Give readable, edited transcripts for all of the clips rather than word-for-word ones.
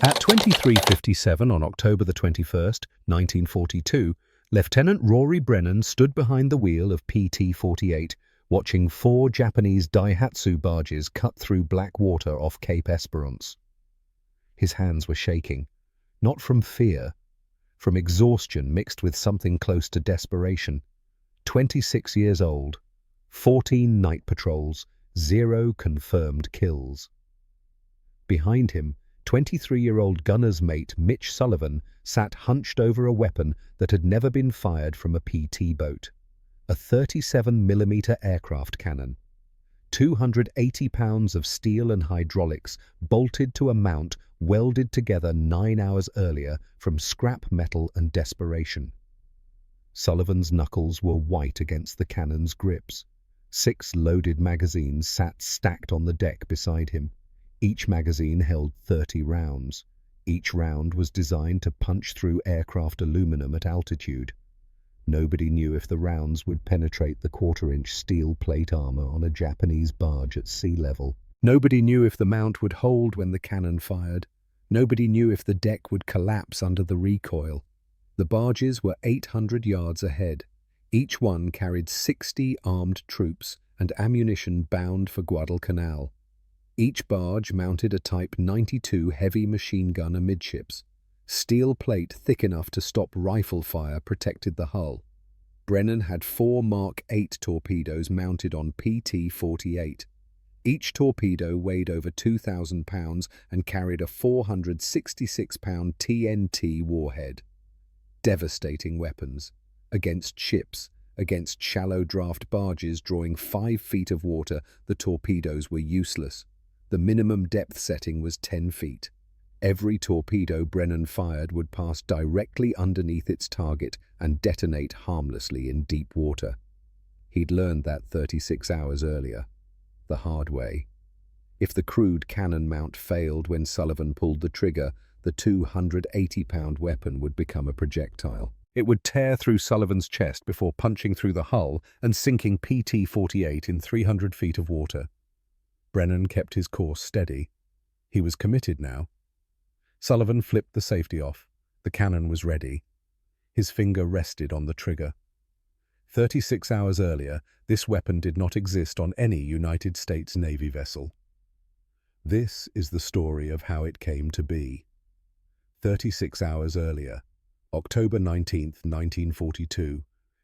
At 23:57 on October the 21st, 1942, Lieutenant Rory Brennan stood behind the wheel of PT-48, watching 4 Japanese Daihatsu barges cut through black water off Cape Esperance. His hands were shaking, not from fear, from exhaustion mixed with something close to desperation. 26 years old, 14 night patrols, 0 confirmed kills. Behind him, 23-year-old gunner's mate Mitch Sullivan sat hunched over a weapon that had never been fired from a PT boat, a 37mm aircraft cannon. 280 pounds of steel and hydraulics bolted to a mount welded together 9 hours earlier from scrap metal and desperation. Sullivan's knuckles were white against the cannon's grips. 6 loaded magazines sat stacked on the deck beside him. Each magazine held 30 rounds. Each round was designed to punch through aircraft aluminum at altitude. Nobody knew if the rounds would penetrate the quarter-inch steel plate armor on a Japanese barge at sea level. Nobody knew if the mount would hold when the cannon fired. Nobody knew if the deck would collapse under the recoil. The barges were 800 yards ahead. Each one carried 60 armed troops and ammunition bound for Guadalcanal. Each barge mounted a Type 92 heavy machine gun amidships. Steel plate thick enough to stop rifle fire protected the hull. Brennan had 4 Mark 8 torpedoes mounted on PT-48. Each torpedo weighed over 2,000 pounds and carried a 466-pound TNT warhead. Devastating weapons. Against ships, against shallow draft barges drawing 5 feet of water, the torpedoes were useless. The minimum depth setting was 10 feet. Every torpedo Brennan fired would pass directly underneath its target and detonate harmlessly in deep water. He'd learned that 36 hours earlier, the hard way. If the crude cannon mount failed when Sullivan pulled the trigger, the 280-pound weapon would become a projectile. It would tear through Sullivan's chest before punching through the hull and sinking PT-48 in 300 feet of water. Brennan kept his course steady. He was committed now. Sullivan flipped the safety off. The cannon was ready. His finger rested on the trigger. 36 hours earlier, this weapon did not exist on any United States Navy vessel. This is the story of how it came to be. 36 hours earlier, October 19, 1942,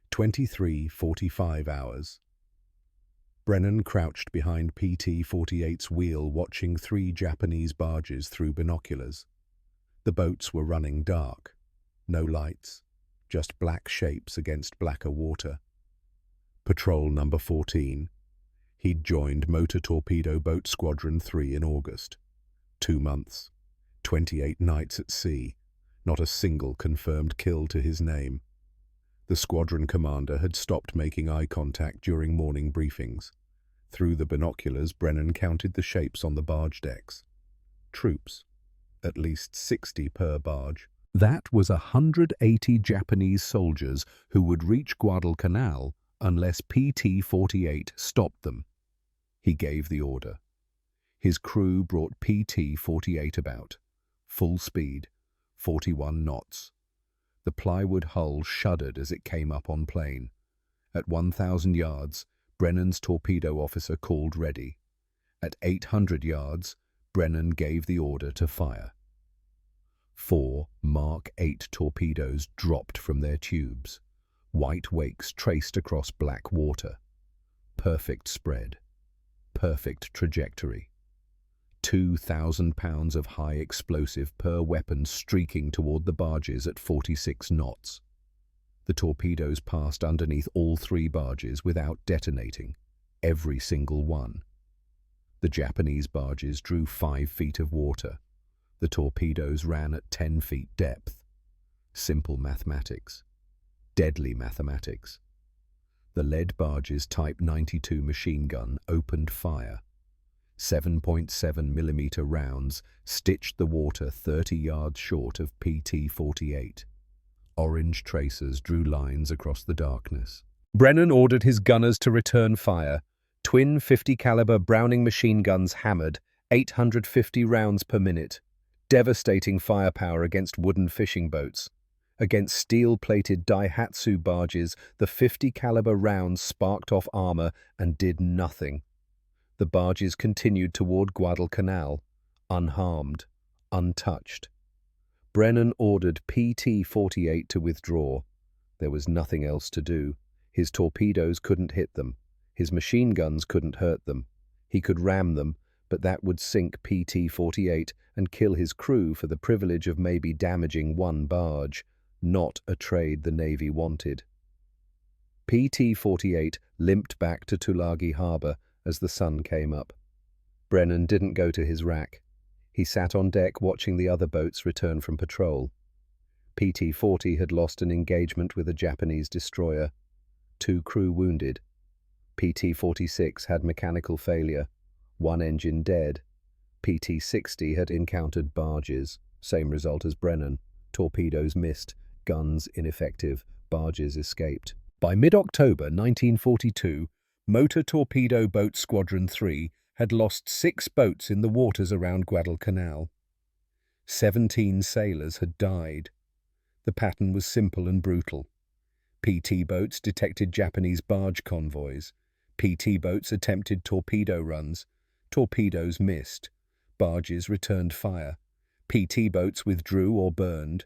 23:45 hours. Brennan crouched behind PT-48's wheel watching 3 Japanese barges through binoculars. The boats were running dark. No lights, just black shapes against blacker water. Patrol number 14. He'd joined Motor Torpedo Boat Squadron 3 in August. 2 months, 28 nights at sea, not a single confirmed kill to his name. The squadron commander had stopped making eye contact during morning briefings. Through the binoculars, Brennan counted the shapes on the barge decks. Troops, at least 60 per barge. That was 180 Japanese soldiers who would reach Guadalcanal unless PT-48 stopped them. He gave the order. His crew brought PT-48 about. Full speed, 41 knots. The plywood hull shuddered as it came up on plane. At 1,000 yards, Brennan's torpedo officer called ready. At 800 yards, Brennan gave the order to fire. 4 Mark 8 torpedoes dropped from their tubes. White wakes traced across black water. Perfect spread. Perfect trajectory. 2,000 pounds of high explosive per weapon streaking toward the barges at 46 knots. The torpedoes passed underneath all 3 barges without detonating, every single one. The Japanese barges drew 5 feet of water. The torpedoes ran at 10 feet depth. Simple mathematics. Deadly mathematics. The lead barge's Type 92 machine gun opened fire. 7.7mm rounds stitched the water 30 yards short of PT-48. Orange tracers drew lines across the darkness. Brennan ordered his gunners to return fire. Twin 50-caliber Browning machine guns hammered, 850 rounds per minute. Devastating firepower against wooden fishing boats. Against steel-plated Daihatsu barges, the 50 caliber rounds sparked off armor and did nothing. The barges continued toward Guadalcanal, unharmed, untouched. Brennan ordered PT-48 to withdraw. There was nothing else to do. His torpedoes couldn't hit them. His machine guns couldn't hurt them. He could ram them, but that would sink PT-48 and kill his crew for the privilege of maybe damaging one barge, not a trade the Navy wanted. PT-48 limped back to Tulagi Harbor as the sun came up. Brennan didn't go to his rack. He sat on deck watching the other boats return from patrol. PT-40 had lost an engagement with a Japanese destroyer. 2 crew wounded. PT-46 had mechanical failure. 1 engine dead. PT-60 had encountered barges. Same result as Brennan. Torpedoes missed. Guns ineffective. Barges escaped. By mid-October 1942, Motor Torpedo Boat Squadron 3 had lost 6 boats in the waters around Guadalcanal. 17 sailors had died. The pattern was simple and brutal. PT boats detected Japanese barge convoys. PT boats attempted torpedo runs. Torpedoes missed. Barges returned fire. PT boats withdrew or burned.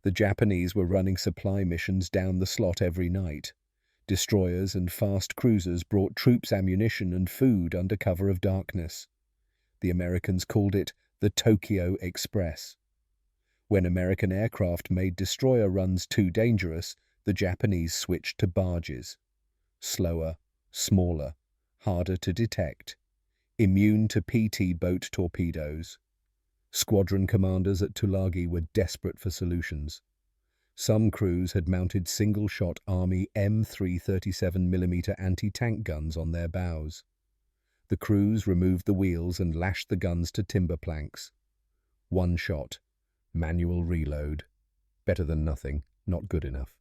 The Japanese were running supply missions down the slot every night. Destroyers and fast cruisers brought troops ammunition and food under cover of darkness. The Americans called it the Tokyo Express. When American aircraft made destroyer runs too dangerous, the Japanese switched to barges. Slower, smaller, harder to detect, immune to PT boat torpedoes. Squadron commanders at Tulagi were desperate for solutions. Some crews had mounted single-shot Army M337mm anti-tank guns on their bows. The crews removed the wheels and lashed the guns to timber planks. 1 shot. Manual reload. Better than nothing, not good enough.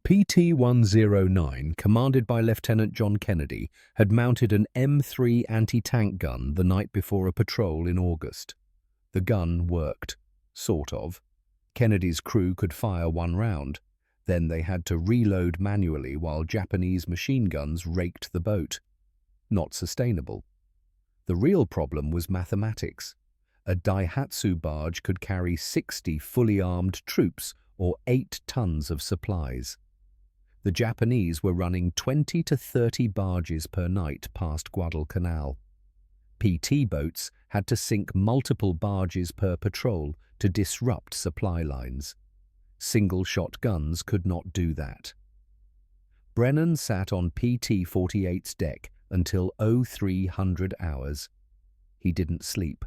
PT-109, commanded by Lieutenant John Kennedy, had mounted an M3 anti-tank gun the night before a patrol in August. The gun worked, sort of. Kennedy's crew could fire 1 round. Then they had to reload manually while Japanese machine guns raked the boat. Not sustainable. The real problem was mathematics. A Daihatsu barge could carry 60 fully armed troops or 8 tons of supplies. The Japanese were running 20 to 30 barges per night past Guadalcanal. PT boats had to sink multiple barges per patrol to disrupt supply lines. Single-shot guns could not do that. Brennan sat on PT-48's deck until 0300 hours. He didn't sleep.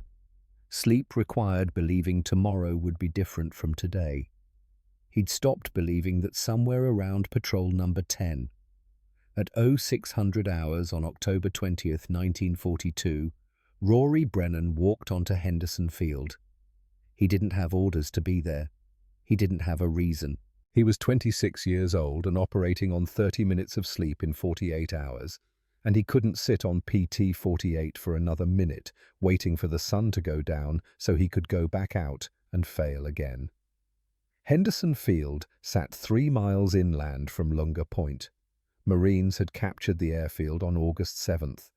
Sleep required believing tomorrow would be different from today. He'd stopped believing that somewhere around patrol number 10. At 0600 hours on October 20th, 1942, Rory Brennan walked onto Henderson Field. He didn't have orders to be there. He didn't have a reason. He was 26 years old and operating on 30 minutes of sleep in 48 hours, and he couldn't sit on PT-48 for another minute, waiting for the sun to go down so he could go back out and fail again. Henderson Field sat 3 miles inland from Lunga Point. Marines had captured the airfield on August 7th.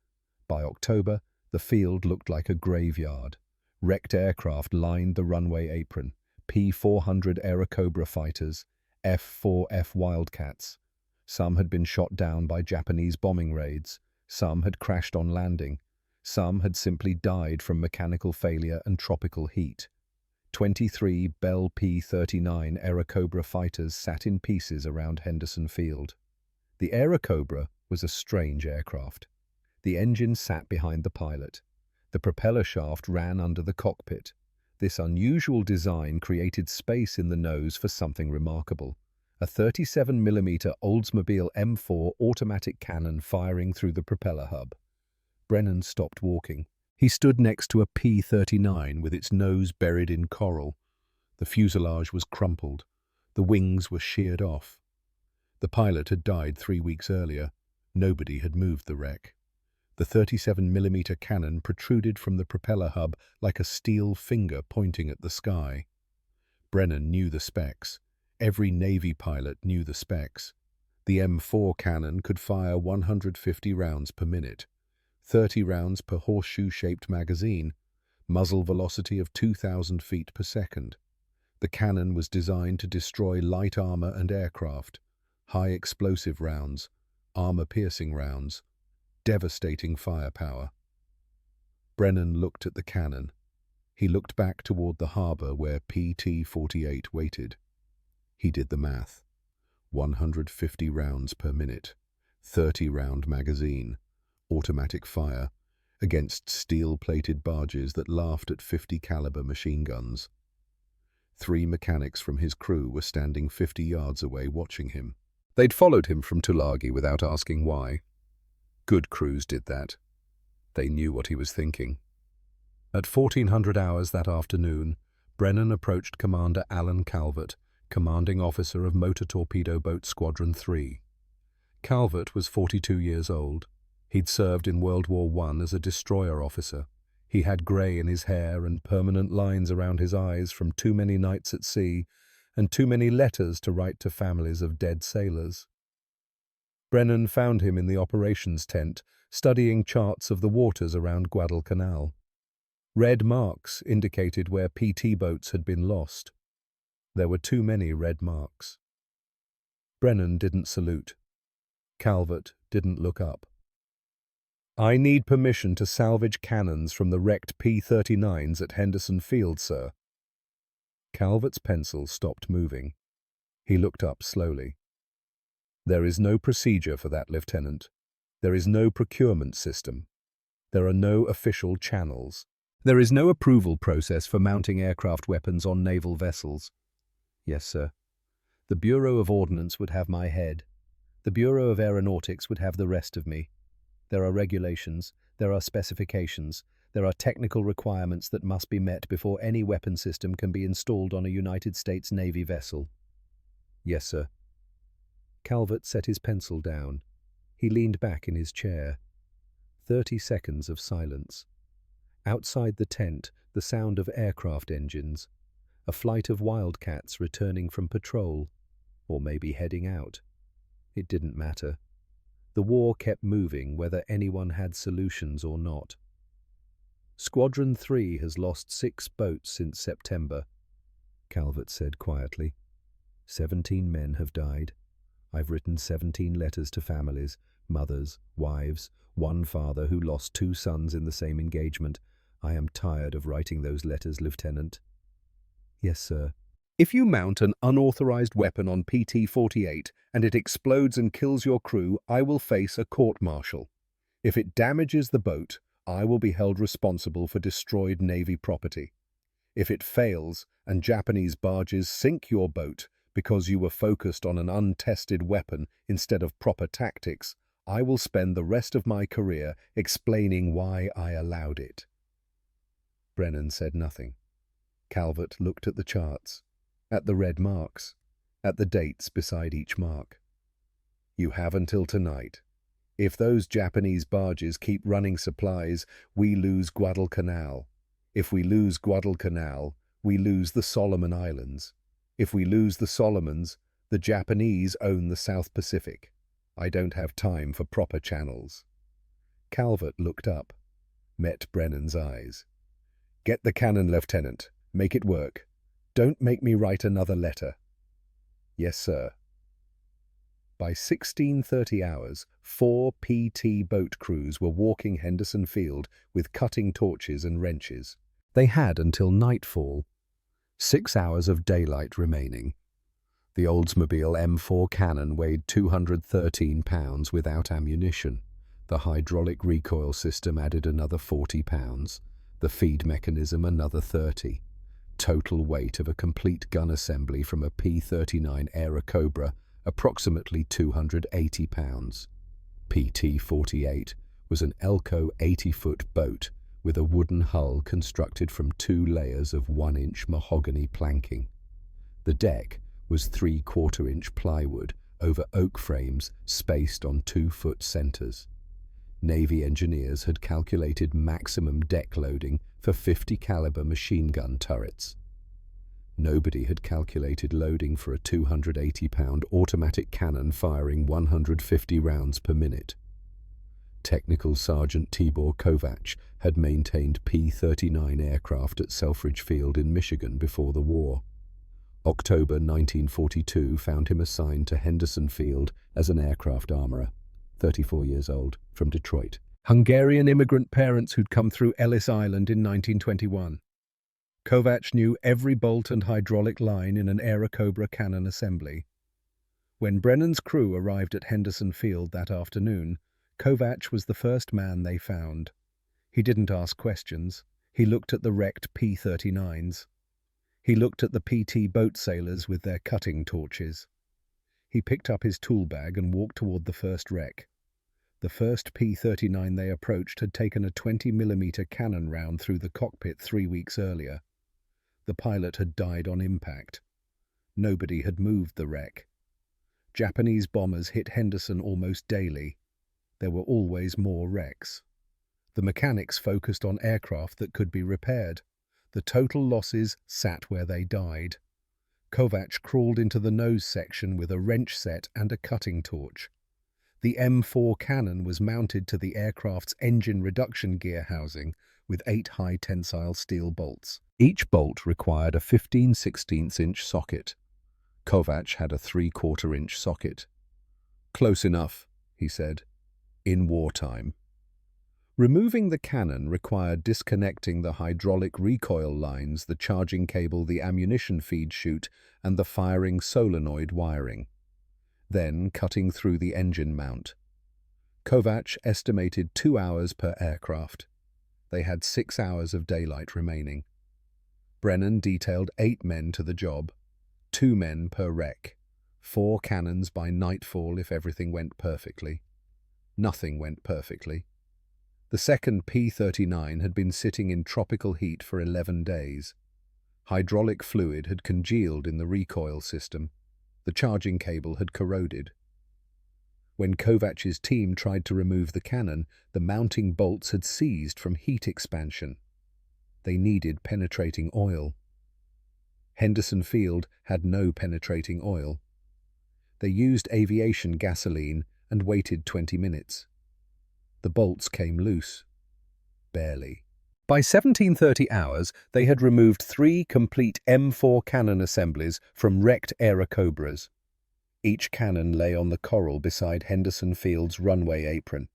By October, the field looked like a graveyard. Wrecked aircraft lined the runway apron. P-400 Airacobra fighters, F-4F Wildcats. Some had been shot down by Japanese bombing raids. Some had crashed on landing. Some had simply died from mechanical failure and tropical heat. 23 Bell P-39 Airacobra fighters sat in pieces around Henderson Field. The Airacobra was a strange aircraft. The engine sat behind the pilot. The propeller shaft ran under the cockpit. This unusual design created space in the nose for something remarkable. A 37mm Oldsmobile M4 automatic cannon firing through the propeller hub. Brennan stopped walking. He stood next to a P-39 with its nose buried in coral. The fuselage was crumpled. The wings were sheared off. The pilot had died 3 weeks earlier. Nobody had moved the wreck. The 37mm cannon protruded from the propeller hub like a steel finger pointing at the sky. Brennan knew the specs. Every Navy pilot knew the specs. The M4 cannon could fire 150 rounds per minute, 30 rounds per horseshoe-shaped magazine, muzzle velocity of 2,000 feet per second. The cannon was designed to destroy light armor and aircraft, high explosive rounds, armor-piercing rounds, devastating firepower. Brennan looked at the cannon. He looked back toward the harbor where PT-48 waited. He did the math. 150 rounds per minute, 30-round magazine, automatic fire, against steel-plated barges that laughed at 50-caliber machine guns. 3 mechanics from his crew were standing 50 yards away watching him. They'd followed him from Tulagi without asking why. Good crews did that. They knew what he was thinking. At 1400 hours that afternoon, Brennan approached Commander Alan Calvert, commanding officer of Motor Torpedo Boat Squadron 3. Calvert was 42 years old. He'd served in World War I as a destroyer officer. He had grey in his hair and permanent lines around his eyes from too many nights at sea and too many letters to write to families of dead sailors. Brennan found him in the operations tent, studying charts of the waters around Guadalcanal. Red marks indicated where PT boats had been lost. There were too many red marks. Brennan didn't salute. Calvert didn't look up. "I need permission to salvage cannons from the wrecked P-39s at Henderson Field, sir." Calvert's pencil stopped moving. He looked up slowly. "There is no procedure for that, Lieutenant. There is no procurement system. There are no official channels. There is no approval process for mounting aircraft weapons on naval vessels." "Yes, sir. The Bureau of Ordnance would have my head. The Bureau of Aeronautics would have the rest of me. There are regulations, there are specifications, there are technical requirements that must be met before any weapon system can be installed on a United States Navy vessel." "Yes, sir." Calvert set his pencil down. He leaned back in his chair. 30 seconds of silence. Outside the tent, the sound of aircraft engines. A flight of wildcats returning from patrol, or maybe heading out. It didn't matter. The war kept moving whether anyone had solutions or not. "Squadron 3 has lost 6 boats since September," Calvert said quietly. 17 men have died. I've written 17 letters to families, mothers, wives, one father who lost 2 sons in the same engagement. I am tired of writing those letters, Lieutenant." "Yes, sir." "If you mount an unauthorized weapon on PT-48 and it explodes and kills your crew, I will face a court-martial. If it damages the boat, I will be held responsible for destroyed Navy property. If it fails and Japanese barges sink your boat because you were focused on an untested weapon instead of proper tactics, I will spend the rest of my career explaining why I allowed it." Brennan said nothing. Calvert looked at the charts, at the red marks, at the dates beside each mark. "You have until tonight. If those Japanese barges keep running supplies, we lose Guadalcanal. If we lose Guadalcanal, we lose the Solomon Islands. If we lose the Solomons, the Japanese own the South Pacific. I don't have time for proper channels." Calvert looked up, met Brennan's eyes. "Get the cannon, Lieutenant. Make it work. Don't make me write another letter." "Yes, sir." By 1630 hours, 4 PT boat crews were walking Henderson Field with cutting torches and wrenches. They had until nightfall. 6 hours of daylight remaining. The Oldsmobile M4 cannon weighed 213 pounds without ammunition. The hydraulic recoil system added another 40 pounds. The feed mechanism another 30. Total weight of a complete gun assembly from a P-39 Airacobra, approximately 280 pounds. PT-48 was an Elco 80-foot boat with a wooden hull constructed from 2 layers of 1-inch mahogany planking. The deck was 3/4-inch plywood over oak frames spaced on 2-foot centers. Navy engineers had calculated maximum deck loading for 50 caliber machine gun turrets. Nobody had calculated loading for a 280-pound automatic cannon firing 150 rounds per minute. Technical Sergeant Tibor Kovac had maintained P-39 aircraft at Selfridge Field in Michigan before the war. October 1942 found him assigned to Henderson Field as an aircraft armorer, 34 years old, from Detroit. Hungarian immigrant parents who'd come through Ellis Island in 1921. Kovac knew every bolt and hydraulic line in an Airacobra cannon assembly. When Brennan's crew arrived at Henderson Field that afternoon, Kovac was the first man they found. He didn't ask questions. He looked at the wrecked P-39s. He looked at the PT boat sailors with their cutting torches. He picked up his tool bag and walked toward the first wreck. The first P-39 they approached had taken a 20mm cannon round through the cockpit 3 weeks earlier. The pilot had died on impact. Nobody had moved the wreck. Japanese bombers hit Henderson almost daily. There were always more wrecks. The mechanics focused on aircraft that could be repaired. The total losses sat where they died. Kovac crawled into the nose section with a wrench set and a cutting torch. The M4 cannon was mounted to the aircraft's engine reduction gear housing with 8 high-tensile steel bolts. Each bolt required a 15/16" socket. Kovac had a 3/4" socket. "Close enough," he said, "in wartime." Removing the cannon required disconnecting the hydraulic recoil lines, the charging cable, the ammunition feed chute, and the firing solenoid wiring. Then cutting through the engine mount. Kovac estimated 2 hours per aircraft. They had 6 hours of daylight remaining. Brennan detailed 8 men to the job, 2 men per wreck, 4 cannons by nightfall if everything went perfectly. Nothing went perfectly. The second P-39 had been sitting in tropical heat for 11 days. Hydraulic fluid had congealed in the recoil system. The charging cable had corroded. When Kovac's team tried to remove the cannon, the mounting bolts had seized from heat expansion. They needed penetrating oil. Henderson Field had no penetrating oil. They used aviation gasoline and waited 20 minutes. The bolts came loose. Barely. By 17:30 hours, they had removed 3 complete M4 cannon assemblies from wrecked Airacobras. Each cannon lay on the coral beside Henderson Field's runway apron.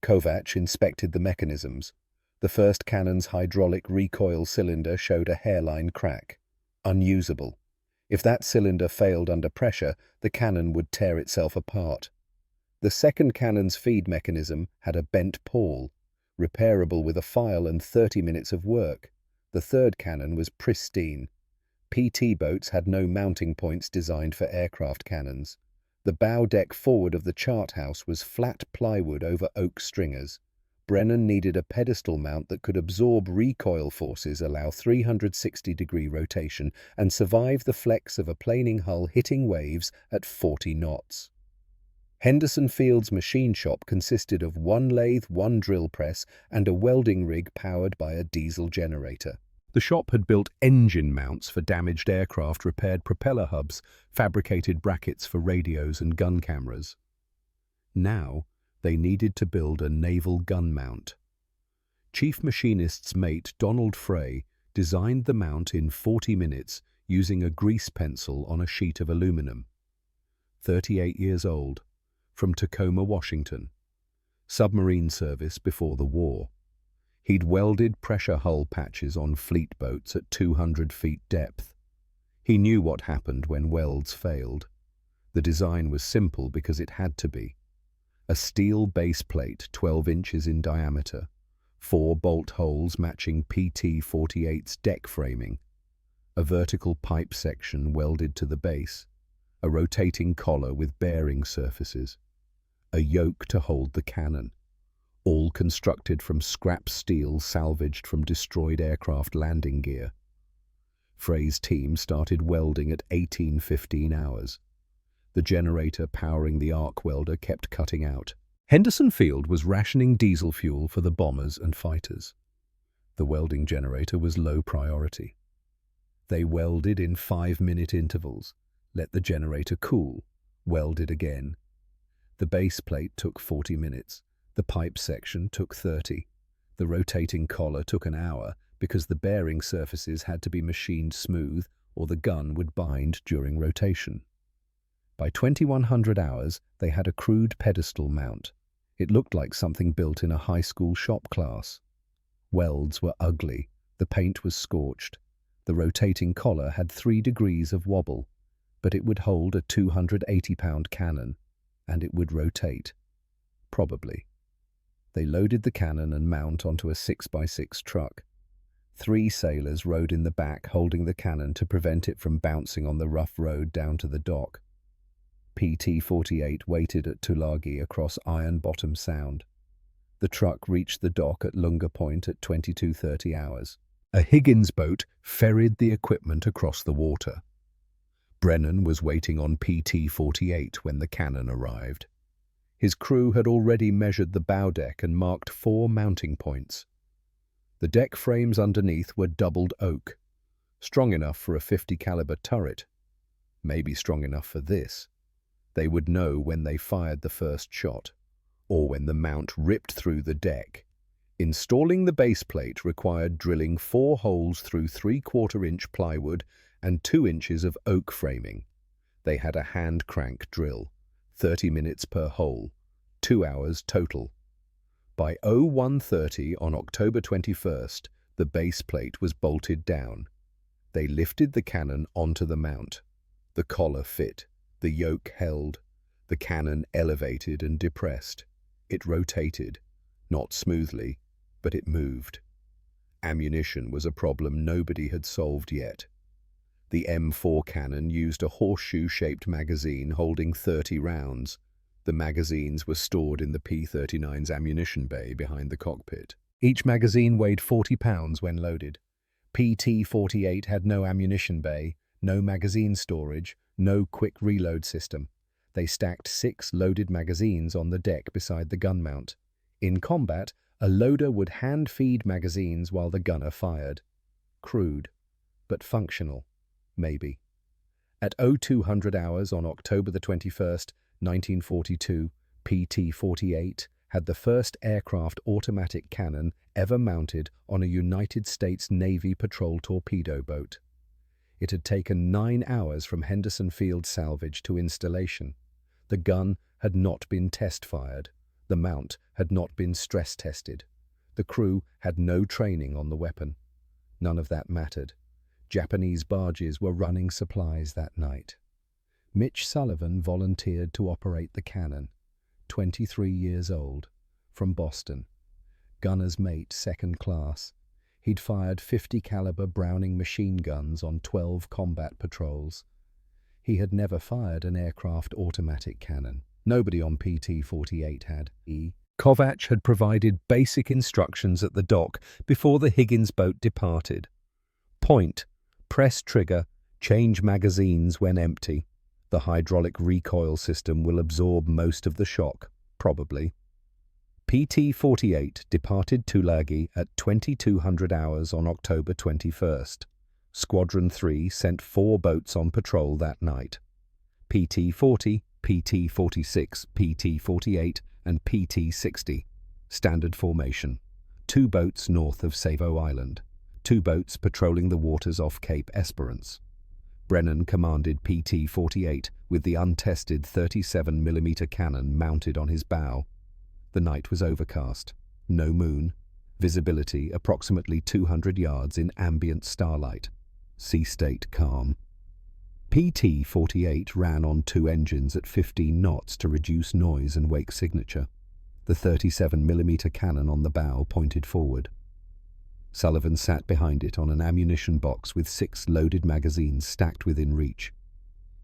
Kovac inspected the mechanisms. The first cannon's hydraulic recoil cylinder showed a hairline crack. Unusable. If that cylinder failed under pressure, the cannon would tear itself apart. The second cannon's feed mechanism had a bent pawl, repairable with a file and 30 minutes of work. The third cannon was pristine. PT boats had no mounting points designed for aircraft cannons. The bow deck forward of the chart house was flat plywood over oak stringers. Brennan needed a pedestal mount that could absorb recoil forces, allow 360-degree rotation, and survive the flex of a planing hull hitting waves at 40 knots. Henderson Field's machine shop consisted of 1 lathe, 1 drill press, and a welding rig powered by a diesel generator. The shop had built engine mounts for damaged aircraft, repaired propeller hubs, fabricated brackets for radios and gun cameras. Now, they needed to build a naval gun mount. Chief Machinist's mate Donald Frey designed the mount in 40 minutes using a grease pencil on a sheet of aluminum. 38 years old, from Tacoma, Washington. Submarine service before the war. He'd welded pressure hull patches on fleet boats at 200 feet depth. He knew what happened when welds failed. The design was simple because it had to be. A steel base plate 12 inches in diameter, 4 bolt holes matching PT-48's deck framing, a vertical pipe section welded to the base, a rotating collar with bearing surfaces, a yoke to hold the cannon, all constructed from scrap steel salvaged from destroyed aircraft landing gear. Frey's team started welding at 18:15 hours. The generator powering the arc welder kept cutting out. Henderson Field was rationing diesel fuel for the bombers and fighters. The welding generator was low priority. They welded in 5-minute intervals, let the generator cool, welded again. The base plate took 40 minutes, the pipe section took 30. The rotating collar took an hour because the bearing surfaces had to be machined smooth or the gun would bind during rotation. By 2100 hours, they had a crude pedestal mount. It looked like something built in a high school shop class. Welds were ugly, the paint was scorched. The rotating collar had 3 degrees of wobble, but it would hold a 280-pound cannon, and it would rotate. Probably. They loaded the cannon and mount onto a 6x6 truck. 3 sailors rode in the back holding the cannon to prevent it from bouncing on the rough road down to the dock. PT-48 waited at Tulagi across Iron Bottom Sound. The truck reached the dock at Lunga Point at 22:30 hours. A Higgins boat ferried the equipment across the water. Brennan was waiting on PT-48 when the cannon arrived. His crew had already measured the bow deck and marked 4 mounting points. The deck frames underneath were doubled oak, strong enough for a .50 caliber turret. Maybe strong enough for this. They would know when they fired the first shot, or when the mount ripped through the deck. Installing the base plate required drilling 4 holes through 3/4-inch plywood and 2 inches of oak framing. They had a hand crank drill, 30 minutes per hole, 2 hours total. By 01:30 on October 21st, the base plate was bolted down. They lifted the cannon onto the mount. The collar fit, the yoke held, the cannon elevated and depressed. It rotated, not smoothly, but it moved. Ammunition was a problem nobody had solved yet. The M4 cannon used a horseshoe-shaped magazine holding 30 rounds. The magazines were stored in the P-39's ammunition bay behind the cockpit. Each magazine weighed 40 pounds when loaded. PT-48 had no ammunition bay, no magazine storage, no quick reload system. They stacked 6 loaded magazines on the deck beside the gun mount. In combat, a loader would hand-feed magazines while the gunner fired. Crude, but functional, maybe. At 0200 hours on October the 21st, 1942, PT-48 had the first aircraft automatic cannon ever mounted on a United States Navy patrol torpedo boat. It had taken 9 hours from Henderson Field salvage to installation. The gun had not been test-fired. The mount had not been stress-tested. The crew had no training on the weapon. None of that mattered. Japanese barges were running supplies that night. Mitch Sullivan volunteered to operate the cannon, 23 years old, from Boston. Gunner's mate, second class. He'd fired .50 caliber Browning machine guns on 12 combat patrols. He had never fired an aircraft automatic cannon. Nobody on PT-48 had. Kovacs had provided basic instructions at the dock before the Higgins boat departed. Point, press trigger, change magazines when empty. The hydraulic recoil system will absorb most of the shock, probably. PT-48 departed Tulagi at 2200 hours on October 21st. Squadron 3 sent 4 boats on patrol that night. PT-40, PT-46, PT-48, and PT-60. Standard formation. 2 boats north of Savo Island. 2 boats patrolling the waters off Cape Esperance. Brennan commanded PT-48 with the untested 37mm cannon mounted on his bow. The night was overcast, no moon, visibility approximately 200 yards in ambient starlight. Sea state calm. PT-48 ran on 2 engines at 15 knots to reduce noise and wake signature. The 37mm cannon on the bow pointed forward. Sullivan sat behind it on an ammunition box with 6 loaded magazines stacked within reach.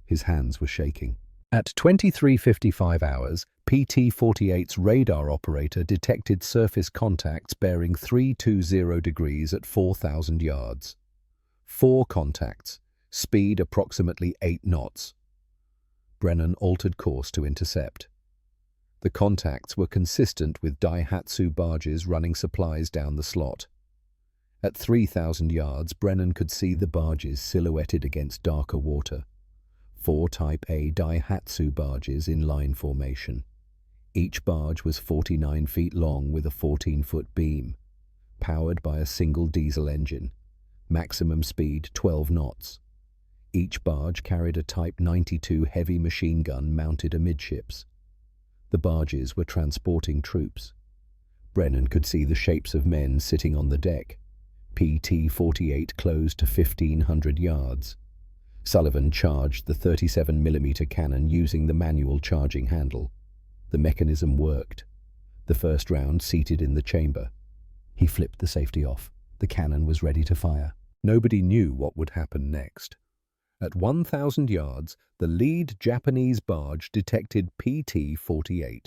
His hands were shaking. At 23:55 hours, PT-48's radar operator detected surface contacts bearing 320 degrees at 4,000 yards. 4 contacts, speed approximately 8 knots. Brennan altered course to intercept. The contacts were consistent with Daihatsu barges running supplies down the slot. At 3,000 yards, Brennan could see the barges silhouetted against darker water. 4 Type A Daihatsu barges in line formation. Each barge was 49 feet long with a 14-foot beam, powered by a single diesel engine. Maximum speed 12 knots. Each barge carried a Type 92 heavy machine gun mounted amidships. The barges were transporting troops. Brennan could see the shapes of men sitting on the deck. PT-48 closed to 1,500 yards. Sullivan charged the 37mm cannon using the manual charging handle. The mechanism worked. The first round seated in the chamber. He flipped the safety off. The cannon was ready to fire. Nobody knew what would happen next. At 1,000 yards, the lead Japanese barge detected PT-48.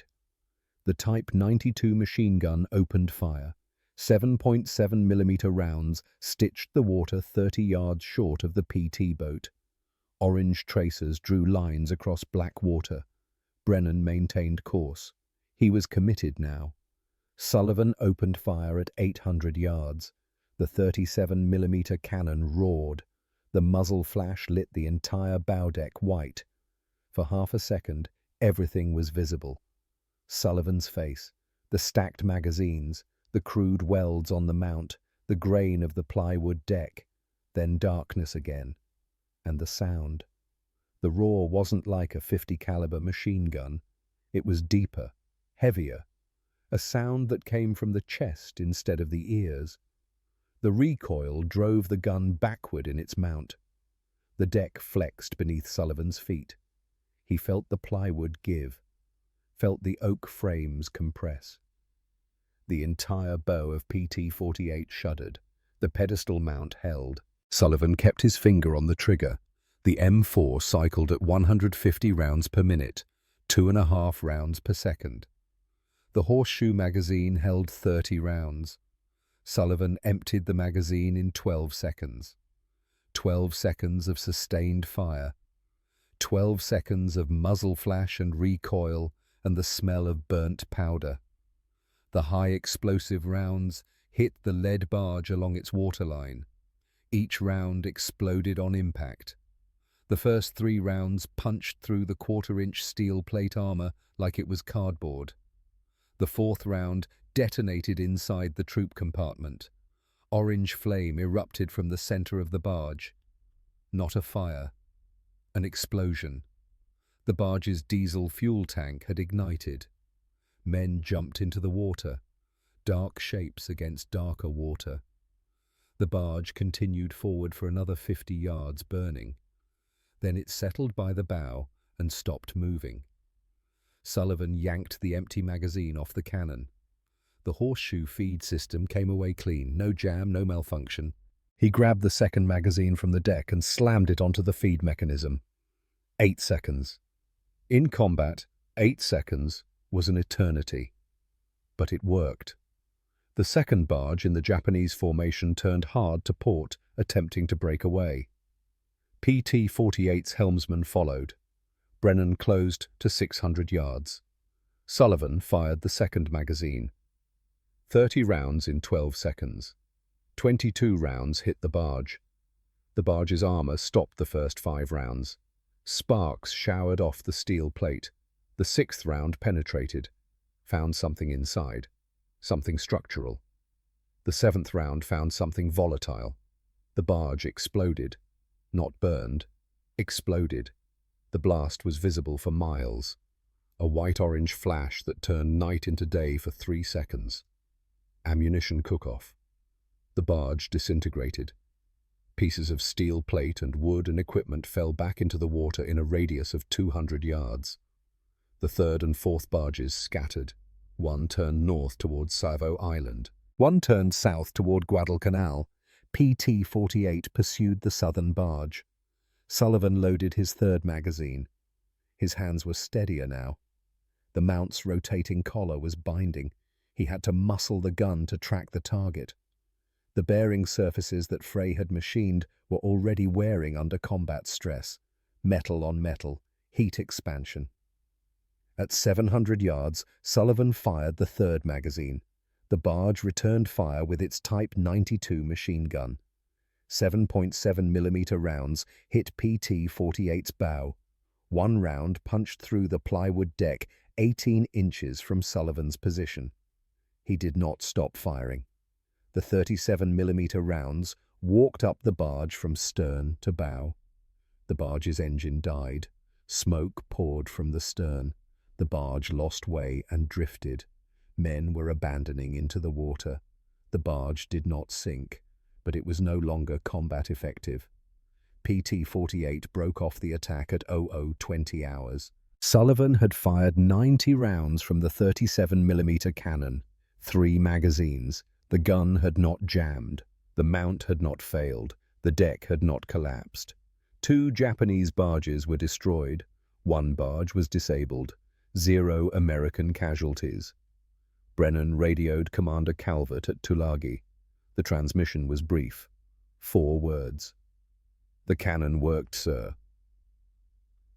The Type 92 machine gun opened fire. 7.7mm rounds stitched the water 30 yards short of the PT boat. Orange tracers drew lines across black water. Brennan maintained course. He was committed now. Sullivan opened fire at 800 yards. The 37mm cannon roared. The muzzle flash lit the entire bow deck white. For half a second, everything was visible. Sullivan's face, the stacked magazines, the crude welds on the mount, the grain of the plywood deck, then darkness again. And the sound. The roar wasn't like a .50 caliber machine gun. It was deeper, heavier, a sound that came from the chest instead of the ears. The recoil drove the gun backward in its mount. The deck flexed beneath Sullivan's feet. He felt the plywood give, felt the oak frames compress. The entire bow of PT-48 shuddered. The pedestal mount held. Sullivan kept his finger on the trigger. The M4 cycled at 150 rounds per minute, 2.5 rounds per second. The horseshoe magazine held 30 rounds. Sullivan emptied the magazine in 12 seconds. 12 seconds of sustained fire. 12 seconds of muzzle flash and recoil and the smell of burnt powder. The high explosive rounds hit the lead barge along its waterline. Each round exploded on impact. The first 3 rounds punched through the 1/4-inch steel plate armor like it was cardboard. The 4th round detonated inside the troop compartment. Orange flame erupted from the center of the barge. Not a fire. An explosion. The barge's diesel fuel tank had ignited. Men jumped into the water. Dark shapes against darker water. The barge continued forward for another 50 yards, burning. Then it settled by the bow and stopped moving. Sullivan yanked the empty magazine off the cannon. The horseshoe feed system came away clean, no jam, no malfunction. He grabbed the second magazine from the deck and slammed it onto the feed mechanism. 8 seconds. In combat, 8 seconds was an eternity. But it worked. The second barge in the Japanese formation turned hard to port, attempting to break away. PT-48's helmsman followed. Brennan closed to 600 yards. Sullivan fired the second magazine. 30 rounds in 12 seconds. 22 rounds hit the barge. The barge's armor stopped the first 5 rounds. Sparks showered off the steel plate. The 6th round penetrated, found something inside, something structural. The 7th round found something volatile. The barge exploded. Not burned, exploded. The blast was visible for miles. A white-orange flash that turned night into day for 3 seconds. Ammunition cook-off. The barge disintegrated. Pieces of steel plate and wood and equipment fell back into the water in a radius of 200 yards. The 3rd and 4th barges scattered. One turned north toward Savo Island. One turned south toward Guadalcanal. PT-48 pursued the southern barge. Sullivan loaded his 3rd magazine. His hands were steadier now. The mount's rotating collar was binding. He had to muscle the gun to track the target. The bearing surfaces that Frey had machined were already wearing under combat stress. Metal on metal, heat expansion. At 700 yards, Sullivan fired the third magazine. The barge returned fire with its Type 92 machine gun. 7.7mm rounds hit PT-48's bow. One round punched through the plywood deck 18 inches from Sullivan's position. He did not stop firing. The 37mm rounds walked up the barge from stern to bow. The barge's engine died. Smoke poured from the stern. The barge lost way and drifted. Men were abandoning into the water. The barge did not sink, but it was no longer combat effective. PT-48 broke off the attack at 00:20 hours. Sullivan had fired 90 rounds from the 37mm cannon, 3 magazines. The gun had not jammed. The mount had not failed. The deck had not collapsed. 2 Japanese barges were destroyed. 1 barge was disabled. 0 American casualties. Brennan radioed Commander Calvert at Tulagi. The transmission was brief. 4 words. "The cannon worked, sir."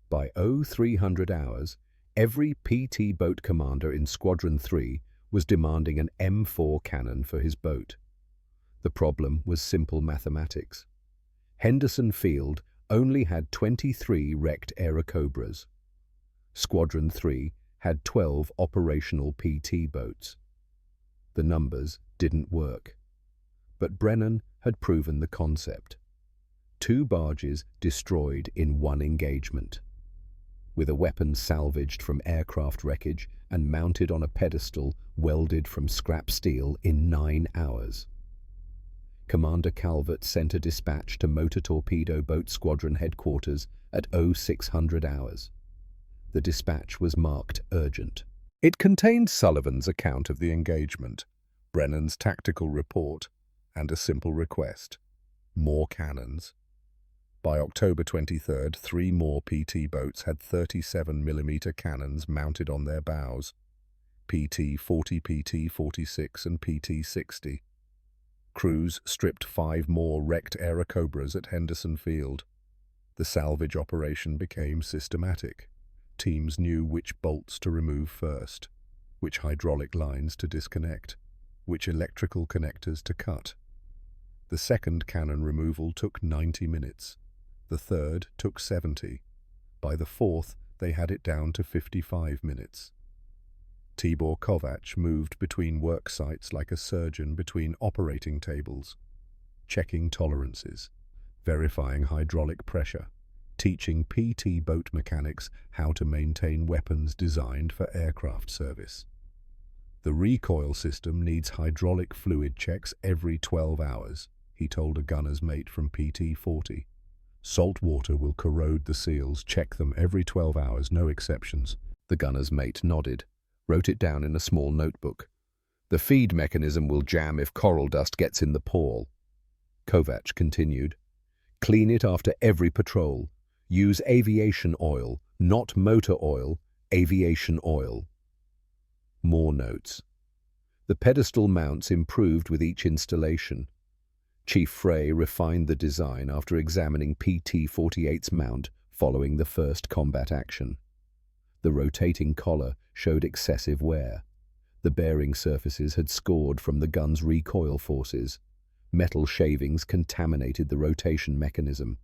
By 0300 hours, every PT boat commander in Squadron 3 was demanding an M4 cannon for his boat. The problem was simple mathematics. Henderson Field only had 23 wrecked Airacobras. Squadron 3 had 12 operational PT boats. The numbers didn't work. But Brennan had proven the concept. 2 barges destroyed in 1 engagement. With a weapon salvaged from aircraft wreckage and mounted on a pedestal welded from scrap steel in 9 hours. Commander Calvert sent a dispatch to Motor Torpedo Boat Squadron headquarters at 0600 hours. The dispatch was marked urgent. It contained Sullivan's account of the engagement, Brennan's tactical report, and a simple request: more cannons. By October 23rd, 3 more PT boats had 37mm cannons mounted on their bows: PT-40, PT-46, and PT-60. Crews stripped 5 more wrecked Airacobras at Henderson Field. The salvage operation became systematic. Teams knew which bolts to remove first, which hydraulic lines to disconnect, which electrical connectors to cut. The second cannon removal took 90 minutes. The third took 70. By the fourth, they had it down to 55 minutes. Tibor Kovac moved between work sites like a surgeon between operating tables, checking tolerances, verifying hydraulic pressure, teaching PT boat mechanics how to maintain weapons designed for aircraft service. The recoil system needs hydraulic fluid checks every 12 hours, he told a gunner's mate from PT-40. Salt water will corrode the seals. Check them every 12 hours, no exceptions. The gunner's mate nodded, wrote it down in a small notebook. The feed mechanism will jam if coral dust gets in the pawl. Kovac continued. Clean it after every patrol. Use aviation oil, not motor oil, aviation oil. More notes. The pedestal mounts improved with each installation. Chief Frey refined the design after examining PT-48's mount following the first combat action. The rotating collar showed excessive wear. The bearing surfaces had scored from the gun's recoil forces. Metal shavings contaminated the rotation mechanism.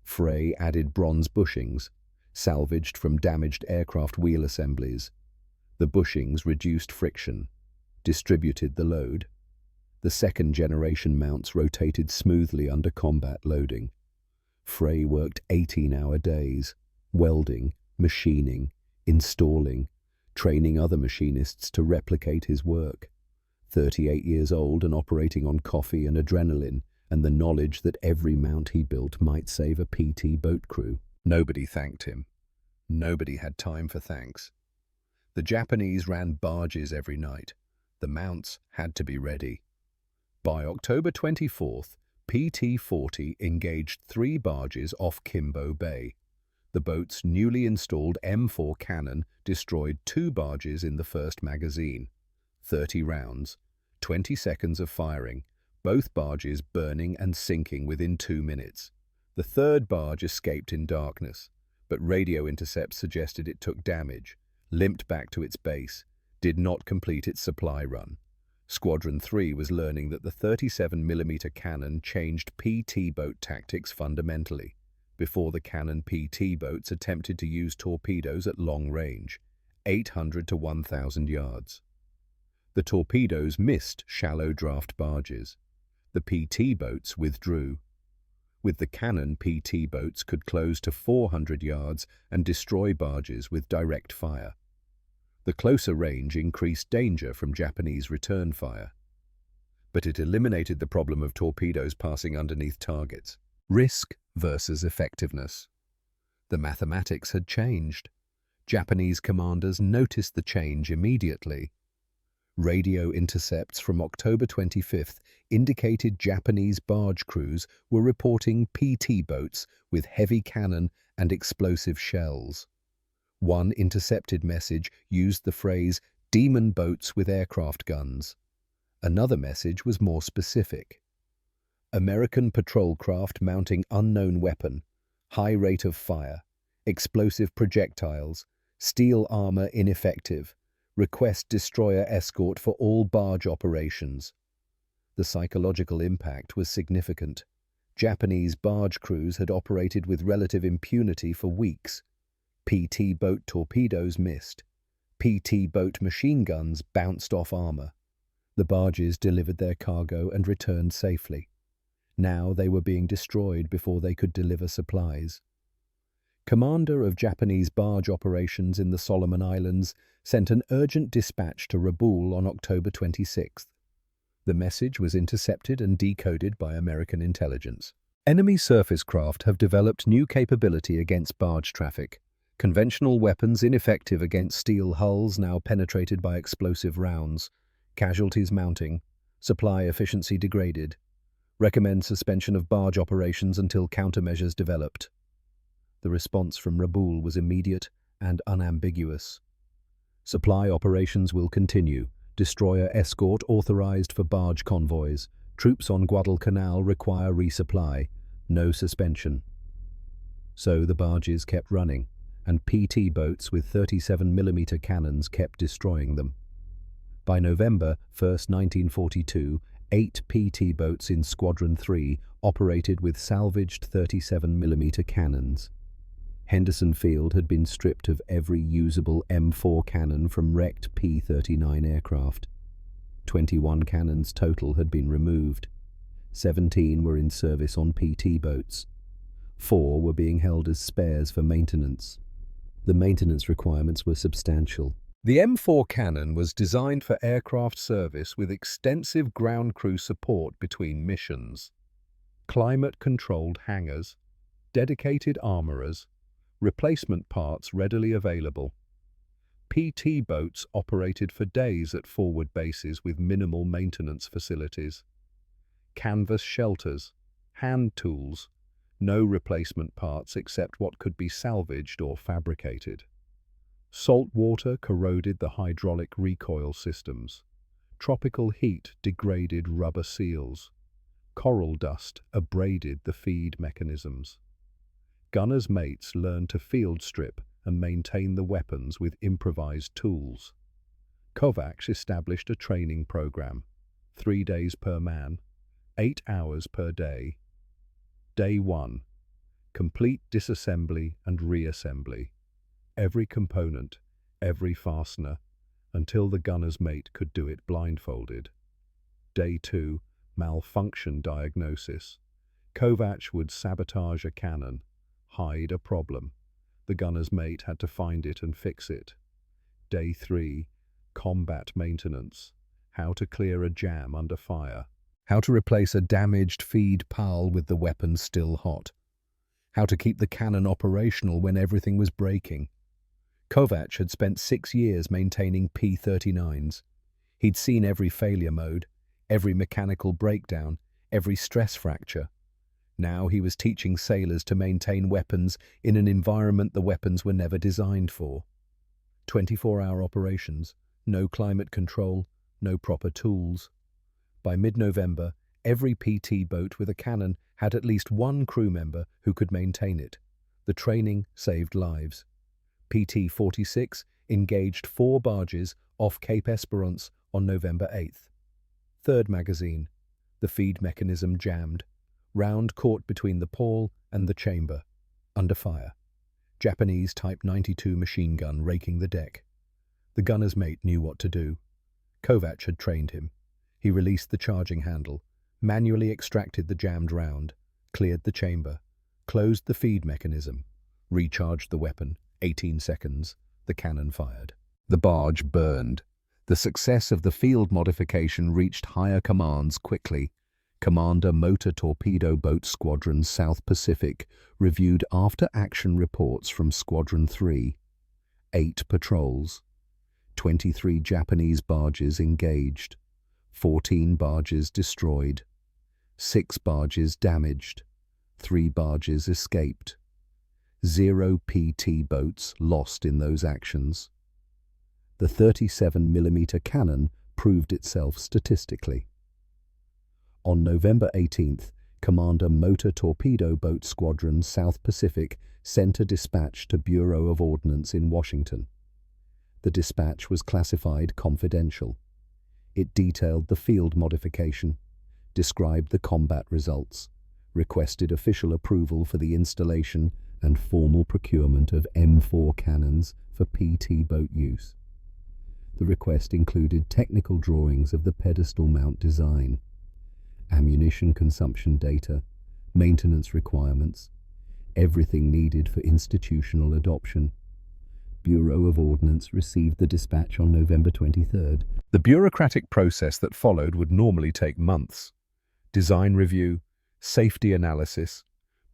Frey added bronze bushings, salvaged from damaged aircraft wheel assemblies. The bushings reduced friction, distributed the load. The second-generation mounts rotated smoothly under combat loading. Frey worked 18-hour days, welding, machining, installing, training other machinists to replicate his work. 38 years old and operating on coffee and adrenaline, and the knowledge that every mount he built might save a PT boat crew. Nobody thanked him. Nobody had time for thanks. The Japanese ran barges every night. The mounts had to be ready. By October 24th, PT-40 engaged 3 barges off Kimbo Bay. The boat's newly installed M4 cannon destroyed 2 barges in the first magazine. 30 rounds, 20 seconds of firing, both barges burning and sinking within 2 minutes. The third barge escaped in darkness, but radio intercepts suggested it took damage. limped back to its base, did not complete its supply run. Squadron 3 was learning that the 37mm cannon changed PT boat tactics fundamentally, before the cannon PT boats attempted to use torpedoes at long range, 800 to 1,000 yards. The torpedoes missed shallow draft barges. The PT boats withdrew. With the cannon, PT boats could close to 400 yards and destroy barges with direct fire. The closer range increased danger from Japanese return fire, but it eliminated the problem of torpedoes passing underneath targets. Risk versus effectiveness. The mathematics had changed. Japanese commanders noticed the change immediately. Radio intercepts from October 25th indicated Japanese barge crews were reporting PT boats with heavy cannon and explosive shells. One intercepted message used the phrase "demon boats with aircraft guns." Another message was more specific. American patrol craft mounting unknown weapon, high rate of fire, explosive projectiles, steel armor ineffective, request destroyer escort for all barge operations. The psychological impact was significant. Japanese barge crews had operated with relative impunity for weeks. PT boat torpedoes missed. PT boat machine guns bounced off armor. The barges delivered their cargo and returned safely. Now they were being destroyed before they could deliver supplies. Commander of Japanese barge operations in the Solomon Islands sent an urgent dispatch to Rabaul on October 26th. The message was intercepted and decoded by American intelligence. Enemy surface craft have developed new capability against barge traffic. Conventional weapons ineffective against steel hulls now penetrated by explosive rounds. Casualties mounting. Supply efficiency degraded. Recommend suspension of barge operations until countermeasures developed. The response from Rabaul was immediate and unambiguous. Supply operations will continue. Destroyer escort authorized for barge convoys. Troops on Guadalcanal require resupply. No suspension. So the barges kept running, and PT boats with 37mm cannons kept destroying them. By November 1st, 1942, 8 PT boats in Squadron 3 operated with salvaged 37mm cannons. Henderson Field had been stripped of every usable M4 cannon from wrecked P-39 aircraft. 21 cannons total had been removed. 17 were in service on PT boats. 4 were being held as spares for maintenance. The maintenance requirements were substantial. The M4 cannon was designed for aircraft service with extensive ground crew support between missions. Climate-controlled hangars, dedicated armorers, replacement parts readily available. PT boats operated for days at forward bases with minimal maintenance facilities. Canvas shelters, hand tools, no replacement parts except what could be salvaged or fabricated. Salt water corroded the hydraulic recoil systems. Tropical heat degraded rubber seals. Coral dust abraded the feed mechanisms. Gunners' mates learned to field strip and maintain the weapons with improvised tools. Kovacs established a training program, 3 days per man, 8 hours per day. Day 1. Complete disassembly and reassembly. Every component, every fastener, until the gunner's mate could do it blindfolded. Day 2. Malfunction diagnosis. Kovacs would sabotage a cannon, hide a problem. The gunner's mate had to find it and fix it. Day 3. Combat maintenance. How to clear a jam under fire. How to replace a damaged feed pal with the weapon still hot. How to keep the cannon operational when everything was breaking. Kovacs had spent 6 years maintaining P-39s. He'd seen every failure mode, every mechanical breakdown, every stress fracture. Now he was teaching sailors to maintain weapons in an environment the weapons were never designed for. 24-hour operations, no climate control, no proper tools. By mid-November, every PT boat with a cannon had at least one crew member who could maintain it. The training saved lives. PT-46 engaged 4 barges off Cape Esperance on November 8th. Third magazine. The feed mechanism jammed. Round caught between the pawl and the chamber. Under fire. Japanese Type 92 machine gun raking the deck. The gunner's mate knew what to do. Kovac had trained him. He released the charging handle, manually extracted the jammed round, cleared the chamber, closed the feed mechanism, recharged the weapon. 18 seconds. The cannon fired. The barge burned. The success of the field modification reached higher commands quickly. Commander Motor Torpedo Boat Squadron South Pacific reviewed after-action reports from Squadron 3. 8 patrols. 23 Japanese barges engaged. 14 barges destroyed. 6 barges damaged. 3 barges escaped. 0 PT boats lost in those actions. The 37mm cannon proved itself statistically. On November 18th, Commander Motor Torpedo Boat Squadron South Pacific sent a dispatch to Bureau of Ordnance in Washington. The dispatch was classified confidential. It detailed the field modification, described the combat results, requested official approval for the installation and formal procurement of M4 cannons for PT boat use. The request included technical drawings of the pedestal mount design, ammunition consumption data, maintenance requirements, everything needed for institutional adoption. Bureau of Ordnance received the dispatch on November 23rd. The bureaucratic process that followed would normally take months. Design review, safety analysis,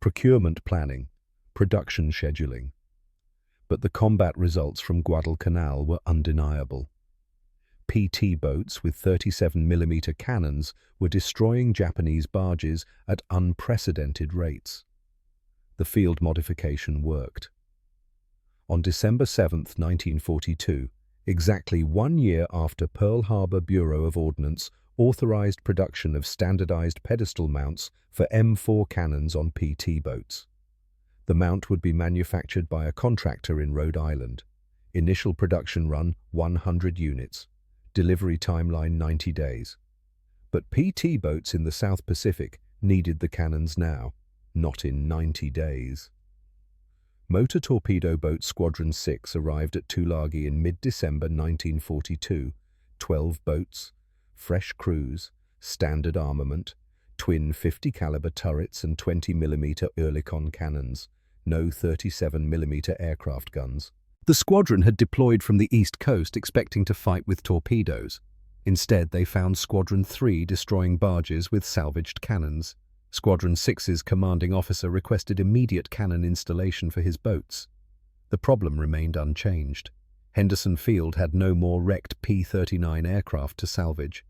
procurement planning, production scheduling. But the combat results from Guadalcanal were undeniable. PT boats with 37mm cannons were destroying Japanese barges at unprecedented rates. The field modification worked. On December 7, 1942, exactly 1 year after Pearl Harbor Bureau of Ordnance authorized production of standardized pedestal mounts for M4 cannons on PT boats. The mount would be manufactured by a contractor in Rhode Island. Initial production run 100 units. Delivery timeline 90 days. But PT boats in the South Pacific needed the cannons now, not in 90 days. Motor Torpedo Boat Squadron 6 arrived at Tulagi in mid-December 1942. 12 boats, fresh crews, standard armament, twin 50 caliber turrets and 20mm Oerlikon cannons, no 37mm aircraft guns. The squadron had deployed from the East Coast expecting to fight with torpedoes. Instead, they found Squadron 3 destroying barges with salvaged cannons. Squadron 6's commanding officer requested immediate cannon installation for his boats. The problem remained unchanged. Henderson Field had no more wrecked P-39 aircraft to salvage.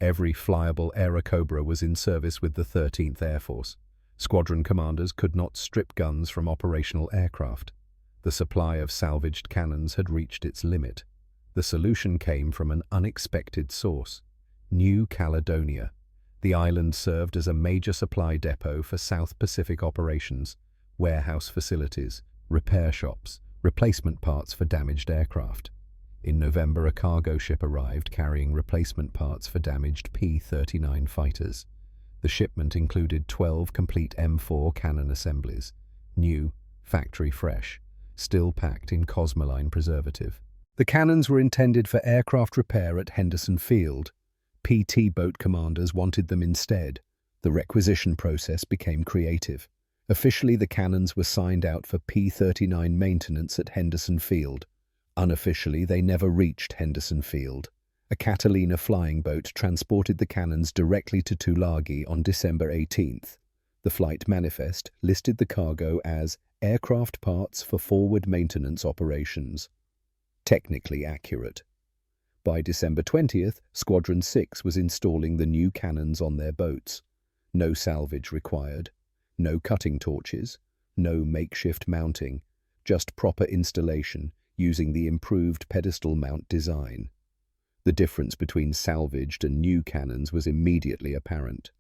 Every flyable Airacobra was in service with the 13th Air Force. Squadron commanders could not strip guns from operational aircraft. The supply of salvaged cannons had reached its limit. The solution came from an unexpected source: New Caledonia. The island served as a major supply depot for South Pacific operations, warehouse facilities, repair shops, replacement parts for damaged aircraft. In November, a cargo ship arrived carrying replacement parts for damaged P-39 fighters. The shipment included 12 complete M4 cannon assemblies, new, factory fresh, still packed in Cosmoline preservative. The cannons were intended for aircraft repair at Henderson Field. PT boat commanders wanted them instead. The requisition process became creative. Officially, the cannons were signed out for P-39 maintenance at Henderson Field. Unofficially, they never reached Henderson Field. A Catalina flying boat transported the cannons directly to Tulagi on December 18th. The flight manifest listed the cargo as aircraft parts for forward maintenance operations. Technically accurate. By December 20th, Squadron 6 was installing the new cannons on their boats. No salvage required. No cutting torches. No makeshift mounting. Just proper installation using the improved pedestal mount design. The difference between salvaged and new cannons was immediately apparent.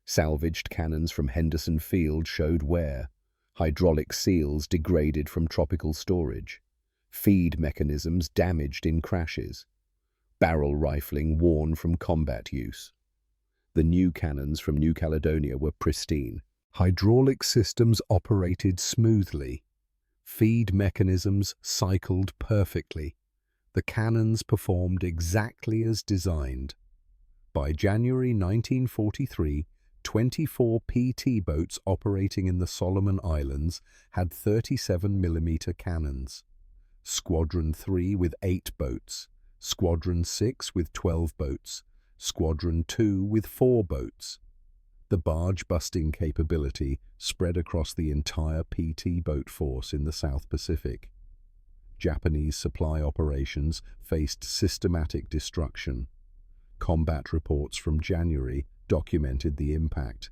Salvaged cannons from Henderson Field showed wear. Hydraulic seals degraded from tropical storage. feed mechanisms damaged in crashes, barrel rifling worn from combat use. The new cannons from New Caledonia were pristine. Hydraulic systems operated smoothly. Feed mechanisms cycled perfectly. The cannons performed exactly as designed. By January 1943, 24 PT boats operating in the Solomon Islands had 37mm cannons. Squadron 3 with 8 boats, Squadron 6 with 12 boats, Squadron 2 with 4 boats. The barge-busting capability spread across the entire PT boat force in the South Pacific. Japanese supply operations faced systematic destruction. Combat reports from January documented the impact.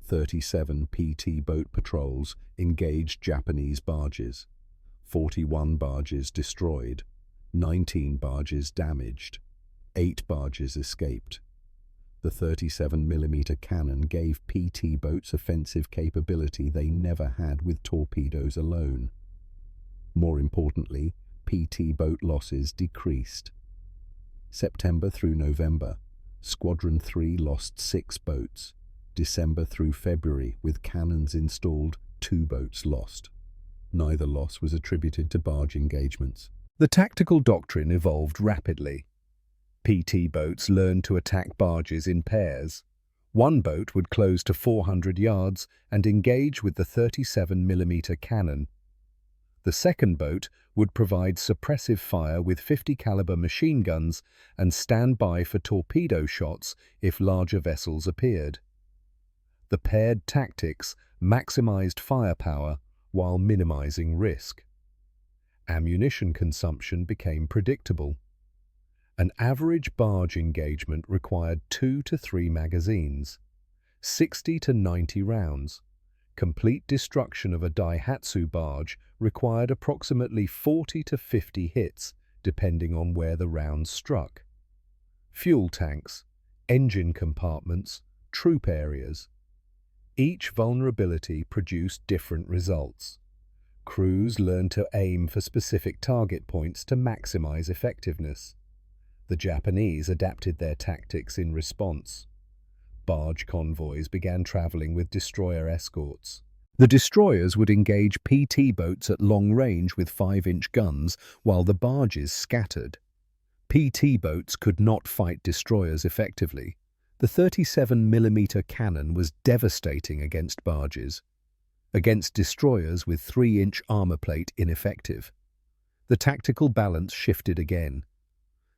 37 PT boat patrols engaged Japanese barges. 41 barges destroyed. 19 barges damaged. 8 barges escaped. The 37mm cannon gave PT boats offensive capability they never had with torpedoes alone. More importantly, PT boat losses decreased. September through November, Squadron 3 lost 6 boats. December through February, with cannons installed, 2 boats lost. Neither loss was attributed to barge engagements. The tactical doctrine evolved rapidly. PT boats learned to attack barges in pairs. One boat would close to 400 yards and engage with the 37mm cannon. The second boat would provide suppressive fire with 50 caliber machine guns and stand by for torpedo shots if larger vessels appeared. The paired tactics maximized firepower while minimizing risk. Ammunition consumption became predictable. An average barge engagement required 2 to 3 magazines, 60 to 90 rounds. Complete destruction of a Daihatsu barge required approximately 40 to 50 hits, depending on where the rounds struck. Fuel tanks, engine compartments, troop areas. Each vulnerability produced different results. Crews learned to aim for specific target points to maximize effectiveness. The Japanese adapted their tactics in response. Barge convoys began traveling with destroyer escorts. The destroyers would engage PT boats at long range with 5-inch guns while the barges scattered. PT boats could not fight destroyers effectively. The 37mm cannon was devastating against barges. Against destroyers with 3-inch armor plate ineffective. The tactical balance shifted again.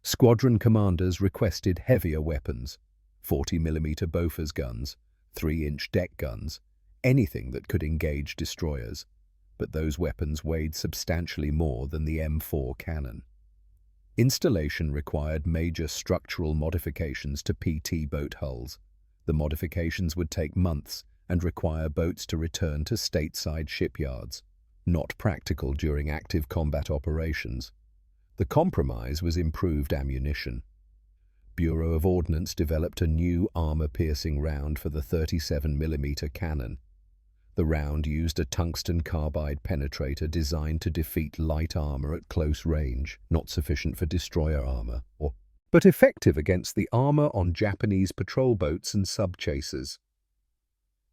Squadron commanders requested heavier weapons, 40mm Bofors guns, 3-inch deck guns, anything that could engage destroyers, but those weapons weighed substantially more than the M4 cannon. Installation required major structural modifications to PT boat hulls. The modifications would take months and require boats to return to stateside shipyards, not practical during active combat operations. The compromise was improved ammunition. Bureau of Ordnance developed a new armor-piercing round for the 37mm cannon. The round used a tungsten carbide penetrator designed to defeat light armor at close range, not sufficient for destroyer armor, but effective against the armor on Japanese patrol boats and sub-chasers.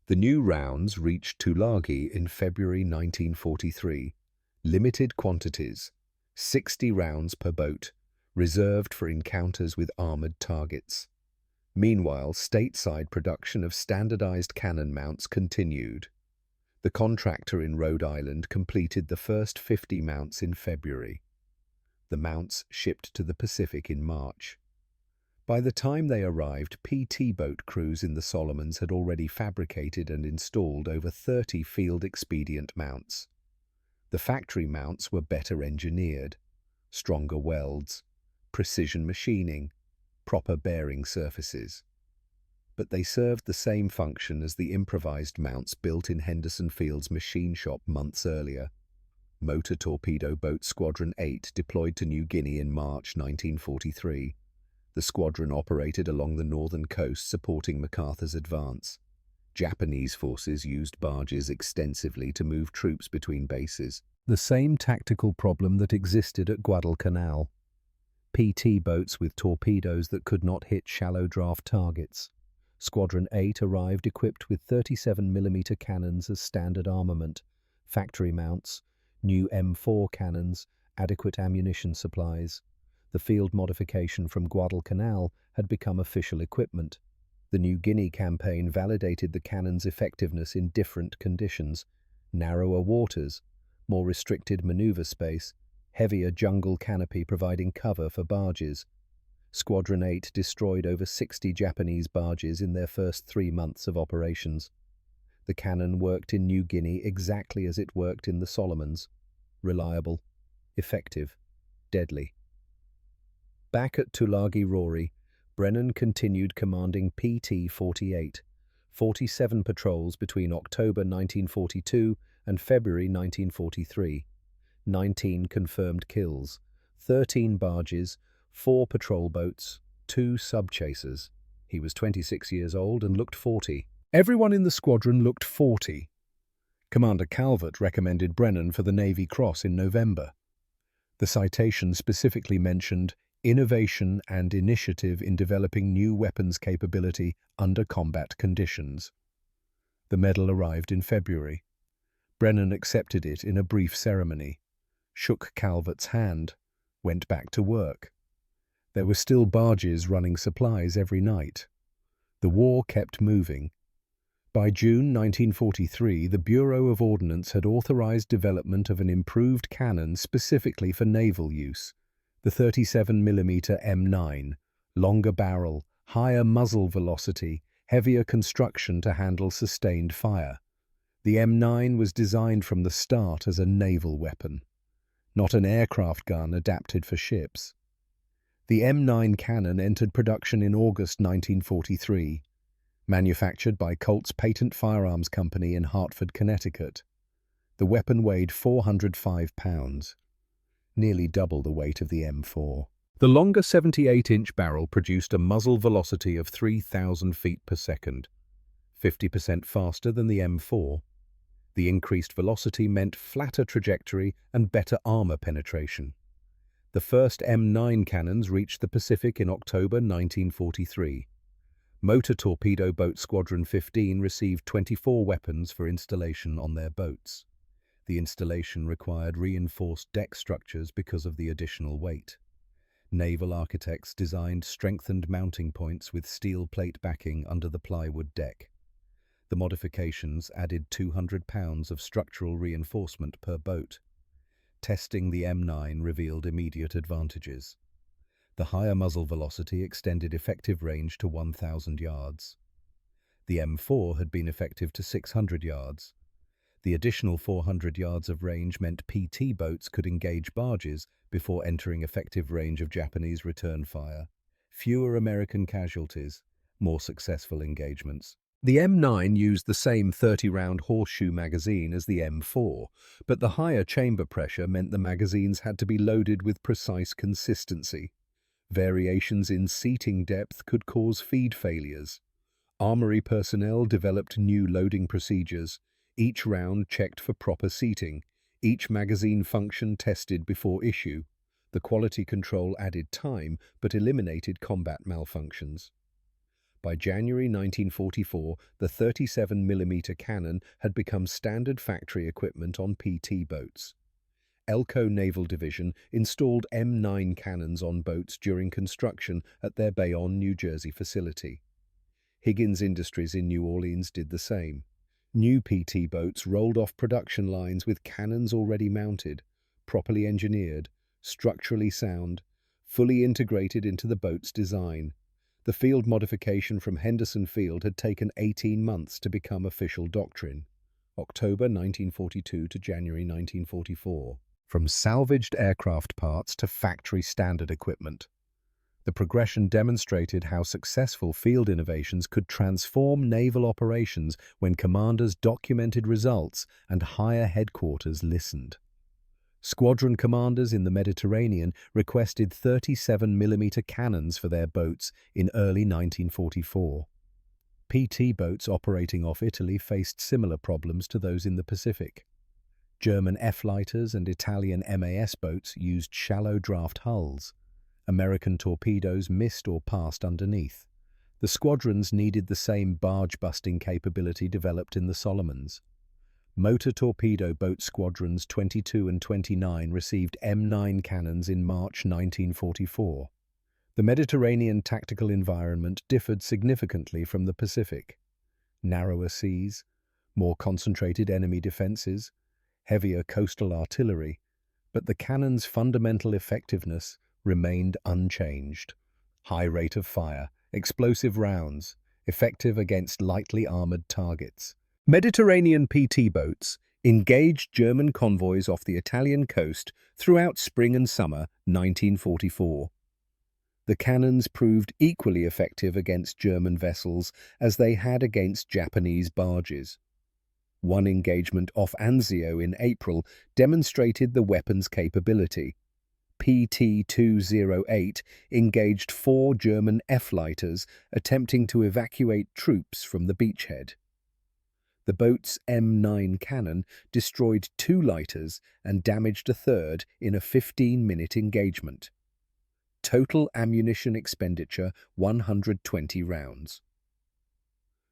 The new rounds reached Tulagi in February 1943. Limited quantities, 60 rounds per boat, reserved for encounters with armored targets. Meanwhile, stateside production of standardized cannon mounts continued. The contractor in Rhode Island completed the first 50 mounts in February. The mounts shipped to the Pacific in March. By the time they arrived, PT boat crews in the Solomons had already fabricated and installed over 30 field-expedient mounts. The factory mounts were better engineered, stronger welds, precision machining, proper bearing surfaces. But they served the same function as the improvised mounts built in Henderson Field's machine shop months earlier. Motor torpedo boat Squadron 8 deployed to New Guinea in March 1943. The squadron operated along the northern coast supporting MacArthur's advance. Japanese forces used barges extensively to move troops between bases. The same tactical problem that existed at Guadalcanal. PT boats with torpedoes that could not hit shallow draft targets. Squadron 8 arrived equipped with 37mm cannons as standard armament, factory mounts, new M4 cannons, adequate ammunition supplies. The field modification from Guadalcanal had become official equipment. The New Guinea campaign validated the cannon's effectiveness in different conditions: narrower waters, more restricted maneuver space, heavier jungle canopy providing cover for barges. Squadron 8 destroyed over 60 Japanese barges in their first 3 months of operations. The cannon worked in New Guinea exactly as it worked in the Solomons: reliable, effective, deadly. Back at Tulagi Rory, Brennan continued commanding PT-48, 47 patrols between October 1942 and February 1943, 19 confirmed kills, 13 barges, 4 patrol boats, 2 sub-chasers. He was 26 years old and looked 40. Everyone in the squadron looked 40. Commander Calvert recommended Brennan for the Navy Cross in November. The citation specifically mentioned innovation and initiative in developing new weapons capability under combat conditions. The medal arrived in February. Brennan accepted it in a brief ceremony, shook Calvert's hand, went back to work. There were still barges running supplies every night. The war kept moving. By June 1943, the Bureau of Ordnance had authorized development of an improved cannon specifically for naval use. The 37mm M9, longer barrel, higher muzzle velocity, heavier construction to handle sustained fire. The M9 was designed from the start as a naval weapon, not an aircraft gun adapted for ships. The M9 cannon entered production in August 1943, manufactured by Colt's Patent Firearms Company in Hartford, Connecticut. The weapon weighed 405 pounds, nearly double the weight of the M4. The longer 78-inch barrel produced a muzzle velocity of 3,000 feet per second, 50% faster than the M4. The increased velocity meant flatter trajectory and better armor penetration. The first M9 cannons reached the Pacific in October 1943. Motor Torpedo Boat Squadron 15 received 24 weapons for installation on their boats. The installation required reinforced deck structures because of the additional weight. Naval architects designed strengthened mounting points with steel plate backing under the plywood deck. The modifications added 200 pounds of structural reinforcement per boat. Testing the M9 revealed immediate advantages. The higher muzzle velocity extended effective range to 1,000 yards. The M4 had been effective to 600 yards. The additional 400 yards of range meant PT boats could engage barges before entering effective range of Japanese return fire. Fewer American casualties, more successful engagements. The M9 used the same 30-round horseshoe magazine as the M4, but the higher chamber pressure meant the magazines had to be loaded with precise consistency. Variations in seating depth could cause feed failures. Armory personnel developed new loading procedures, each round checked for proper seating, each magazine function tested before issue. The quality control added time but eliminated combat malfunctions. By January 1944, the 37mm cannon had become standard factory equipment on PT boats. Elko Naval Division installed M9 cannons on boats during construction at their Bayonne, New Jersey facility. Higgins Industries in New Orleans did the same. New PT boats rolled off production lines with cannons already mounted, properly engineered, structurally sound, fully integrated into the boat's design. The field modification from Henderson Field had taken 18 months to become official doctrine, October 1942 to January 1944. From salvaged aircraft parts to factory standard equipment, the progression demonstrated how successful field innovations could transform naval operations when commanders documented results and higher headquarters listened. Squadron commanders in the Mediterranean requested 37mm cannons for their boats in early 1944. PT boats operating off Italy faced similar problems to those in the Pacific. German F-lighters and Italian MAS boats used shallow draft hulls. American torpedoes missed or passed underneath. The squadrons needed the same barge-busting capability developed in the Solomons. Motor torpedo boat squadrons 22 and 29 received M9 cannons in March 1944. The Mediterranean tactical environment differed significantly from the Pacific. Narrower seas, more concentrated enemy defenses, heavier coastal artillery, but the cannons' fundamental effectiveness remained unchanged. High rate of fire, explosive rounds, effective against lightly armored targets. Mediterranean PT boats engaged German convoys off the Italian coast throughout spring and summer 1944. The cannons proved equally effective against German vessels as they had against Japanese barges. One engagement off Anzio in April demonstrated the weapon's capability. PT-208 engaged 4 German F-lighters attempting to evacuate troops from the beachhead. The boat's M9 cannon destroyed 2 lighters and damaged a third in a 15-minute engagement. Total ammunition expenditure 120 rounds.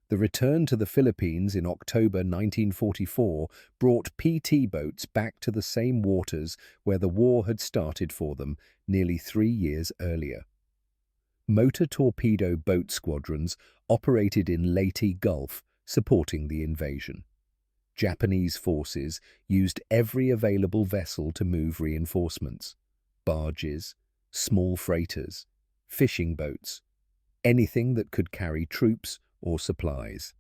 The return to the Philippines in October 1944 brought PT boats back to the same waters where the war had started for them nearly 3 years earlier. Motor torpedo boat squadrons operated in Leyte Gulf, supporting the invasion. Japanese forces used every available vessel to move reinforcements: barges, small freighters, fishing boats, anything that could carry troops or supplies.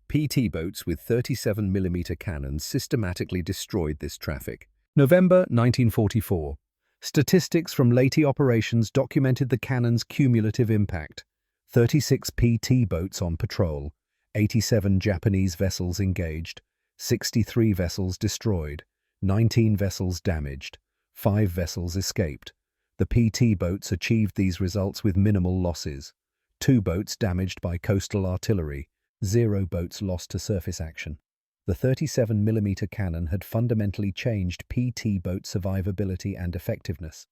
PT boats with 37mm cannons systematically destroyed this traffic. November 1944. Statistics from Leyte operations documented the cannon's cumulative impact. 36 PT boats on patrol, 87 Japanese vessels engaged, 63 vessels destroyed, 19 vessels damaged, 5 vessels escaped. The PT boats achieved these results with minimal losses. 2 boats damaged by coastal artillery, 0 boats lost to surface action. The 37mm cannon had fundamentally changed PT boat survivability and effectiveness.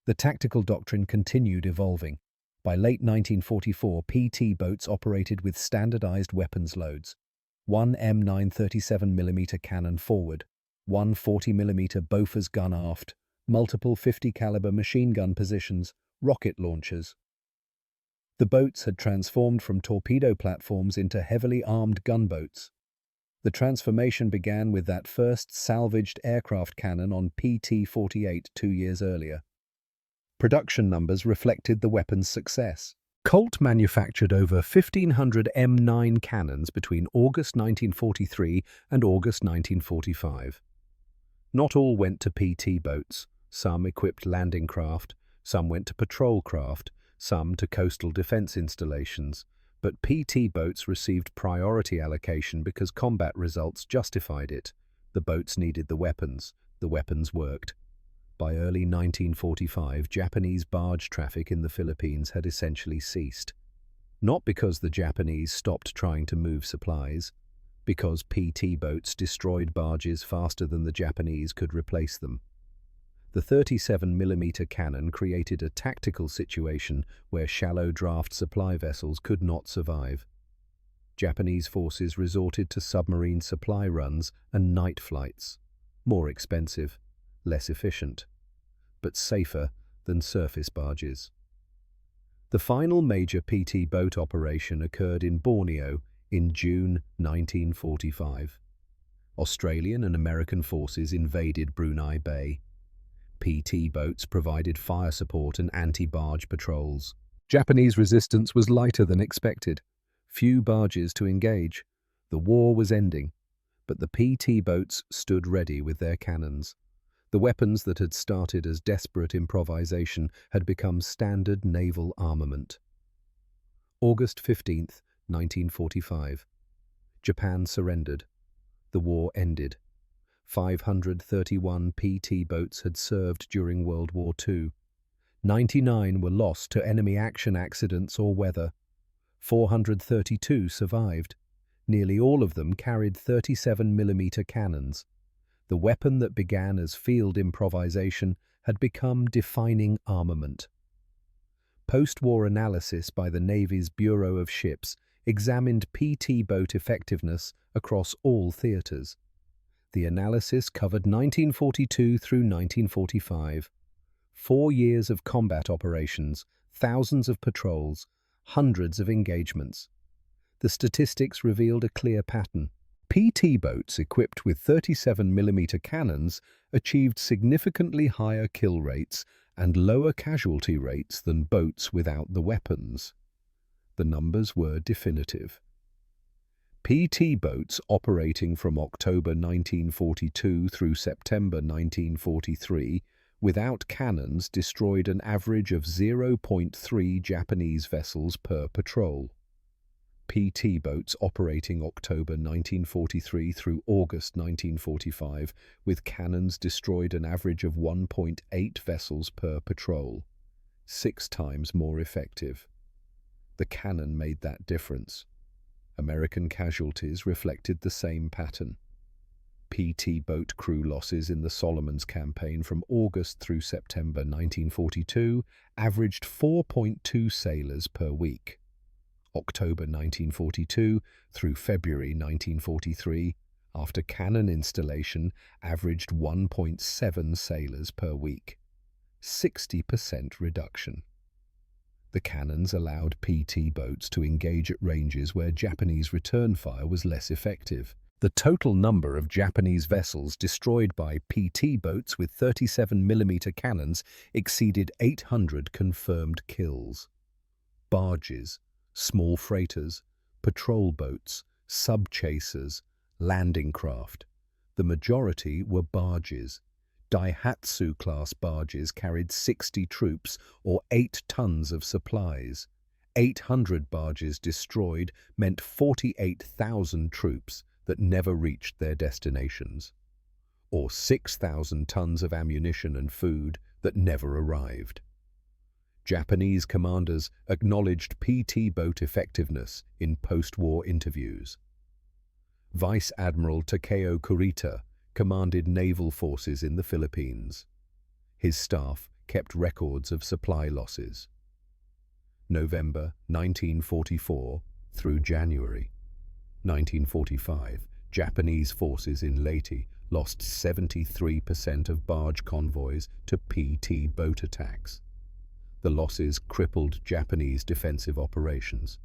The tactical doctrine continued evolving. By late 1944, PT boats operated with standardized weapons loads: 1 M9 37mm cannon forward, 1 40mm Bofors gun aft, multiple 50 caliber machine gun positions, rocket launchers. The boats had transformed from torpedo platforms into heavily armed gunboats. The transformation began with that first salvaged aircraft cannon on PT-48 2 years earlier. Production numbers reflected the weapon's success. Colt manufactured over 1,500 M9 cannons between August 1943 and August 1945. Not all went to PT boats. Some equipped landing craft, some went to patrol craft, some to coastal defense installations, but PT boats received priority allocation because combat results justified it. The boats needed the weapons worked. By early 1945, Japanese barge traffic in the Philippines had essentially ceased. Not because the Japanese stopped trying to move supplies, because PT boats destroyed barges faster than the Japanese could replace them. The 37mm cannon created a tactical situation where shallow draft supply vessels could not survive. Japanese forces resorted to submarine supply runs and night flights, more expensive, less efficient, but safer than surface barges. The final major PT boat operation occurred in Borneo in June 1945. Australian and American forces invaded Brunei Bay. PT boats provided fire support and anti-barge patrols. Japanese resistance was lighter than expected. Few barges to engage. The war was ending, but the PT boats stood ready with their cannons. The weapons that had started as desperate improvisation had become standard naval armament. August 15, 1945. Japan surrendered. The war ended. 531 PT boats had served during World War II. 99 were lost to enemy action accidents or weather. 432 survived. Nearly all of them carried 37mm cannons. The weapon that began as field improvisation had become defining armament. Post-war analysis by the Navy's Bureau of Ships examined PT boat effectiveness across all theaters. The analysis covered 1942 through 1945. 4 years of combat operations, thousands of patrols, hundreds of engagements. The statistics revealed a clear pattern. PT boats equipped with 37mm cannons achieved significantly higher kill rates and lower casualty rates than boats without the weapons. The numbers were definitive. PT boats operating from October 1942 through September 1943 without cannons destroyed an average of 0.3 Japanese vessels per patrol. PT boats operating October 1943 through August 1945 with cannons destroyed an average of 1.8 vessels per patrol, 6 times more effective. The cannon made that difference. American casualties reflected the same pattern. PT boat crew losses in the Solomons campaign from August through September 1942 averaged 4.2 sailors per week. October 1942 through February 1943, after cannon installation, averaged 1.7 sailors per week. 60% reduction. The cannons allowed PT boats to engage at ranges where Japanese return fire was less effective. The total number of Japanese vessels destroyed by PT boats with 37mm cannons exceeded 800 confirmed kills. Barges, small freighters, patrol boats, sub-chasers, landing craft. The majority were barges. Daihatsu-class barges carried 60 troops or 8 tons of supplies. 800 barges destroyed meant 48,000 troops that never reached their destinations, or 6,000 tons of ammunition and food that never arrived. Japanese commanders acknowledged PT boat effectiveness in post-war interviews. Vice Admiral Takeo Kurita commanded naval forces in the Philippines. His staff kept records of supply losses. November 1944 through January 1945, Japanese forces in Leyte lost 73% of barge convoys to PT boat attacks. The losses crippled Japanese defensive operations.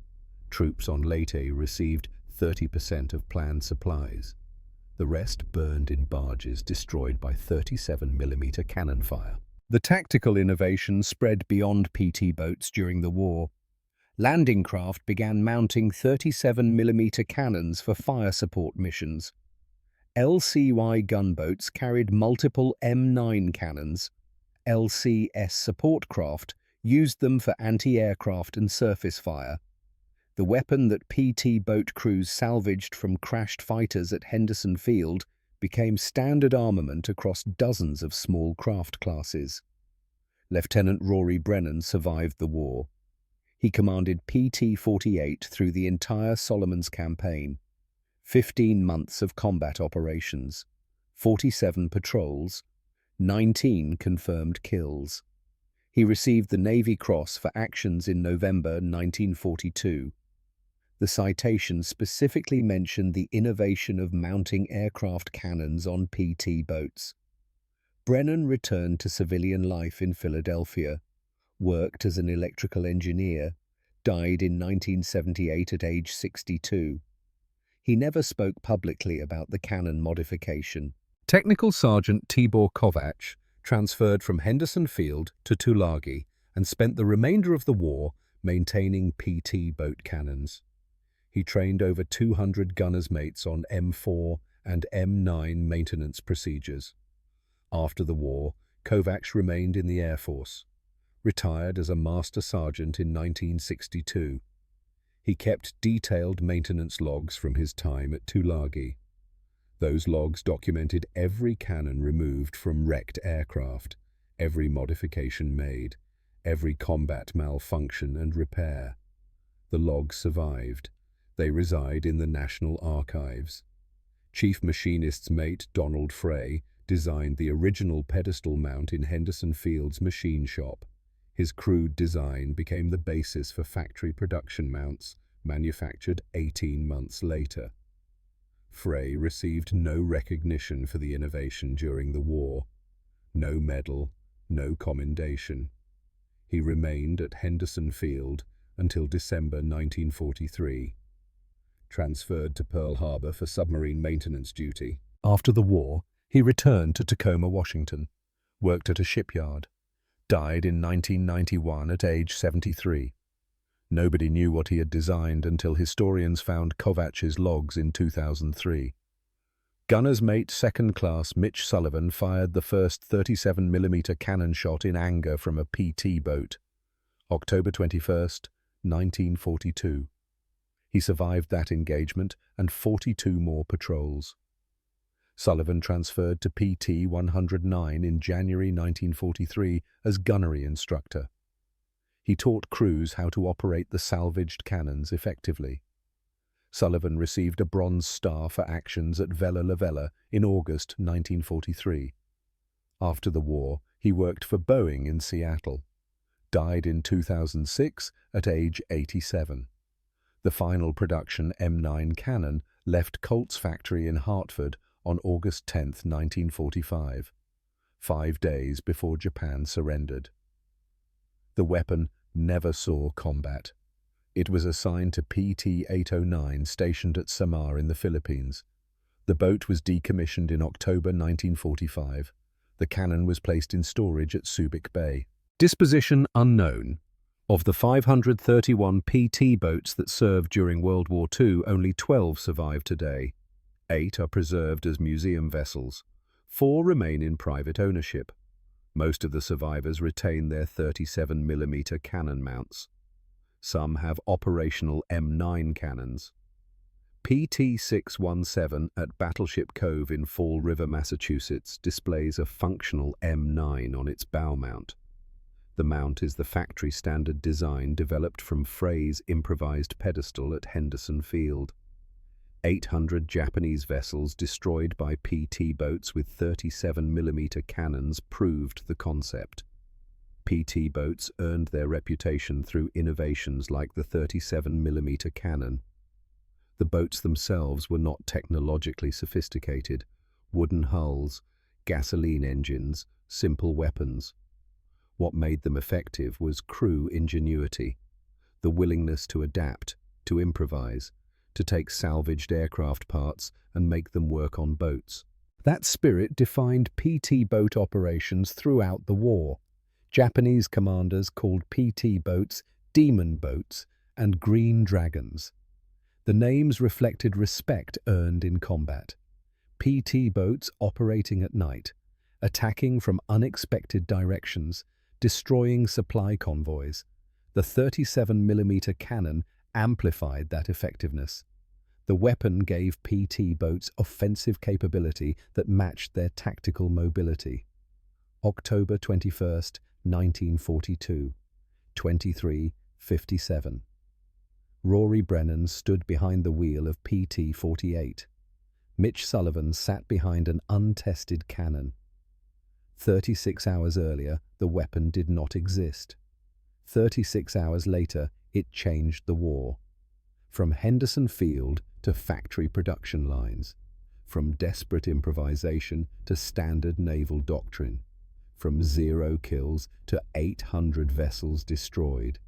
Troops on Leyte received 30% of planned supplies. The rest burned in barges destroyed by 37mm cannon fire. The tactical innovation spread beyond PT boats during the war. Landing craft began mounting 37mm cannons for fire support missions. LCY gunboats carried multiple M9 cannons. LCS support craft used them for anti-aircraft and surface fire. The weapon that PT boat crews salvaged from crashed fighters at Henderson Field became standard armament across dozens of small craft classes. Lieutenant Rory Brennan survived the war. He commanded PT-48 through the entire Solomons campaign. 15 months of combat operations, 47 patrols, 19 confirmed kills. He received the Navy Cross for actions in November 1942. The citation specifically mentioned the innovation of mounting aircraft cannons on PT boats. Brennan returned to civilian life in Philadelphia, worked as an electrical engineer, died in 1978 at age 62. He never spoke publicly about the cannon modification. Technical Sergeant Tibor Kovac transferred from Henderson Field to Tulagi and spent the remainder of the war maintaining PT boat cannons. He trained over 200 gunners' mates on M4 and M9 maintenance procedures. After the war, Kovacs remained in the Air Force, retired as a Master Sergeant in 1962. He kept detailed maintenance logs from his time at Tulagi. Those logs documented every cannon removed from wrecked aircraft, every modification made, every combat malfunction and repair. The logs survived. They reside in the National Archives. Chief Machinist's mate Donald Frey designed the original pedestal mount in Henderson Field's machine shop. His crude design became the basis for factory production mounts, manufactured 18 months later. Frey received no recognition for the innovation during the war. No medal, no commendation. He remained at Henderson Field until December 1943. Transferred to Pearl Harbor for submarine maintenance duty. After the war, he returned to Tacoma, Washington, worked at a shipyard, died in 1991 at age 73. Nobody knew what he had designed until historians found Kovach's logs in 2003. Gunner's mate second class Mitch Sullivan fired the first 37mm cannon shot in anger from a PT boat. October 21st, 1942. He survived that engagement and 42 more patrols. Sullivan transferred to PT 109 in January 1943 as gunnery instructor. He taught crews how to operate the salvaged cannons effectively. Sullivan received a Bronze Star for actions at Vella La Vella in August 1943. After the war, he worked for Boeing in Seattle. Died in 2006 at age 87. The final production M9 cannon left Colt's factory in Hartford on August 10, 1945, 5 days before Japan surrendered. The weapon never saw combat. It was assigned to PT-809 stationed at Samar in the Philippines. The boat was decommissioned in October 1945. The cannon was placed in storage at Subic Bay. Disposition unknown. Of the 531 PT boats that served during World War II, only 12 survive today. 8 are preserved as museum vessels. 4 remain in private ownership. Most of the survivors retain their 37mm cannon mounts. Some have operational M9 cannons. PT-617 at Battleship Cove in Fall River, Massachusetts, displays a functional M9 on its bow mount. The mount is the factory standard design developed from Frey's improvised pedestal at Henderson Field. 800 Japanese vessels destroyed by PT boats with 37mm cannons proved the concept. PT boats earned their reputation through innovations like the 37mm cannon. The boats themselves were not technologically sophisticated. Wooden hulls, gasoline engines, simple weapons. What made them effective was crew ingenuity, the willingness to adapt, to improvise, to take salvaged aircraft parts and make them work on boats. That spirit defined PT boat operations throughout the war. Japanese commanders called PT boats Demon Boats and Green Dragons. The names reflected respect earned in combat. PT boats operating at night, attacking from unexpected directions, destroying supply convoys. The 37mm cannon amplified that effectiveness. The weapon gave PT boats offensive capability that matched their tactical mobility. October 21st, 1942, 23:57. Rory Brennan stood behind the wheel of PT-48. Mitch Sullivan sat behind an untested cannon. 36 hours earlier, the weapon did not exist. 36 hours later, it changed the war. From Henderson Field to factory production lines. From desperate improvisation to standard naval doctrine. From 0 kills to 800 vessels destroyed.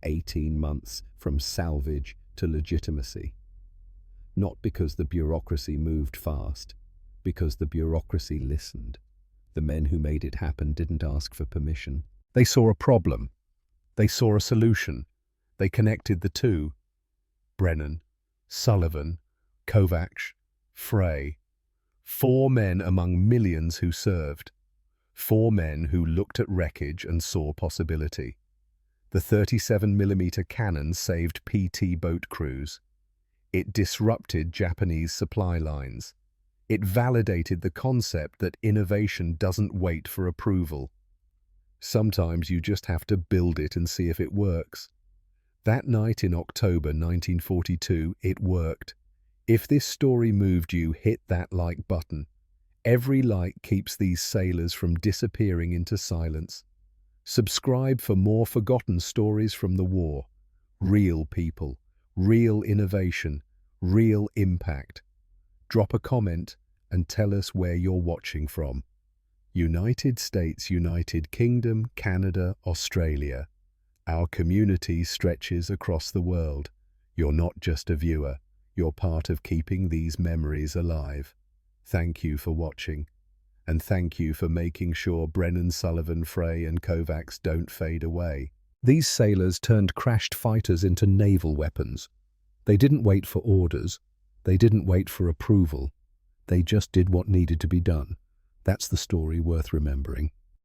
18 months from salvage to legitimacy. Not because the bureaucracy moved fast, because the bureaucracy listened. The men who made it happen didn't ask for permission. They saw a problem. They saw a solution. They connected the two. Brennan, Sullivan, Kovach, Frey. 4 men among millions who served. 4 men who looked at wreckage and saw possibility. The 37mm cannon saved PT boat crews. It disrupted Japanese supply lines. It validated the concept that innovation doesn't wait for approval. Sometimes you just have to build it and see if it works. That night in October 1942, it worked. If this story moved you, hit that like button. Every like keeps these sailors from disappearing into silence. Subscribe for more forgotten stories from the war. Real people, real innovation, real impact. Drop a comment and tell us where you're watching from. United States, United Kingdom, Canada, Australia. Our community stretches across the world. You're not just a viewer, you're part of keeping these memories alive. Thank you for watching, and thank you for making sure Brennan, Sullivan, Frey and Kovacs don't fade away. These sailors turned crashed fighters into naval weapons. They didn't wait for orders. They didn't wait for approval. They just did what needed to be done. That's the story worth remembering.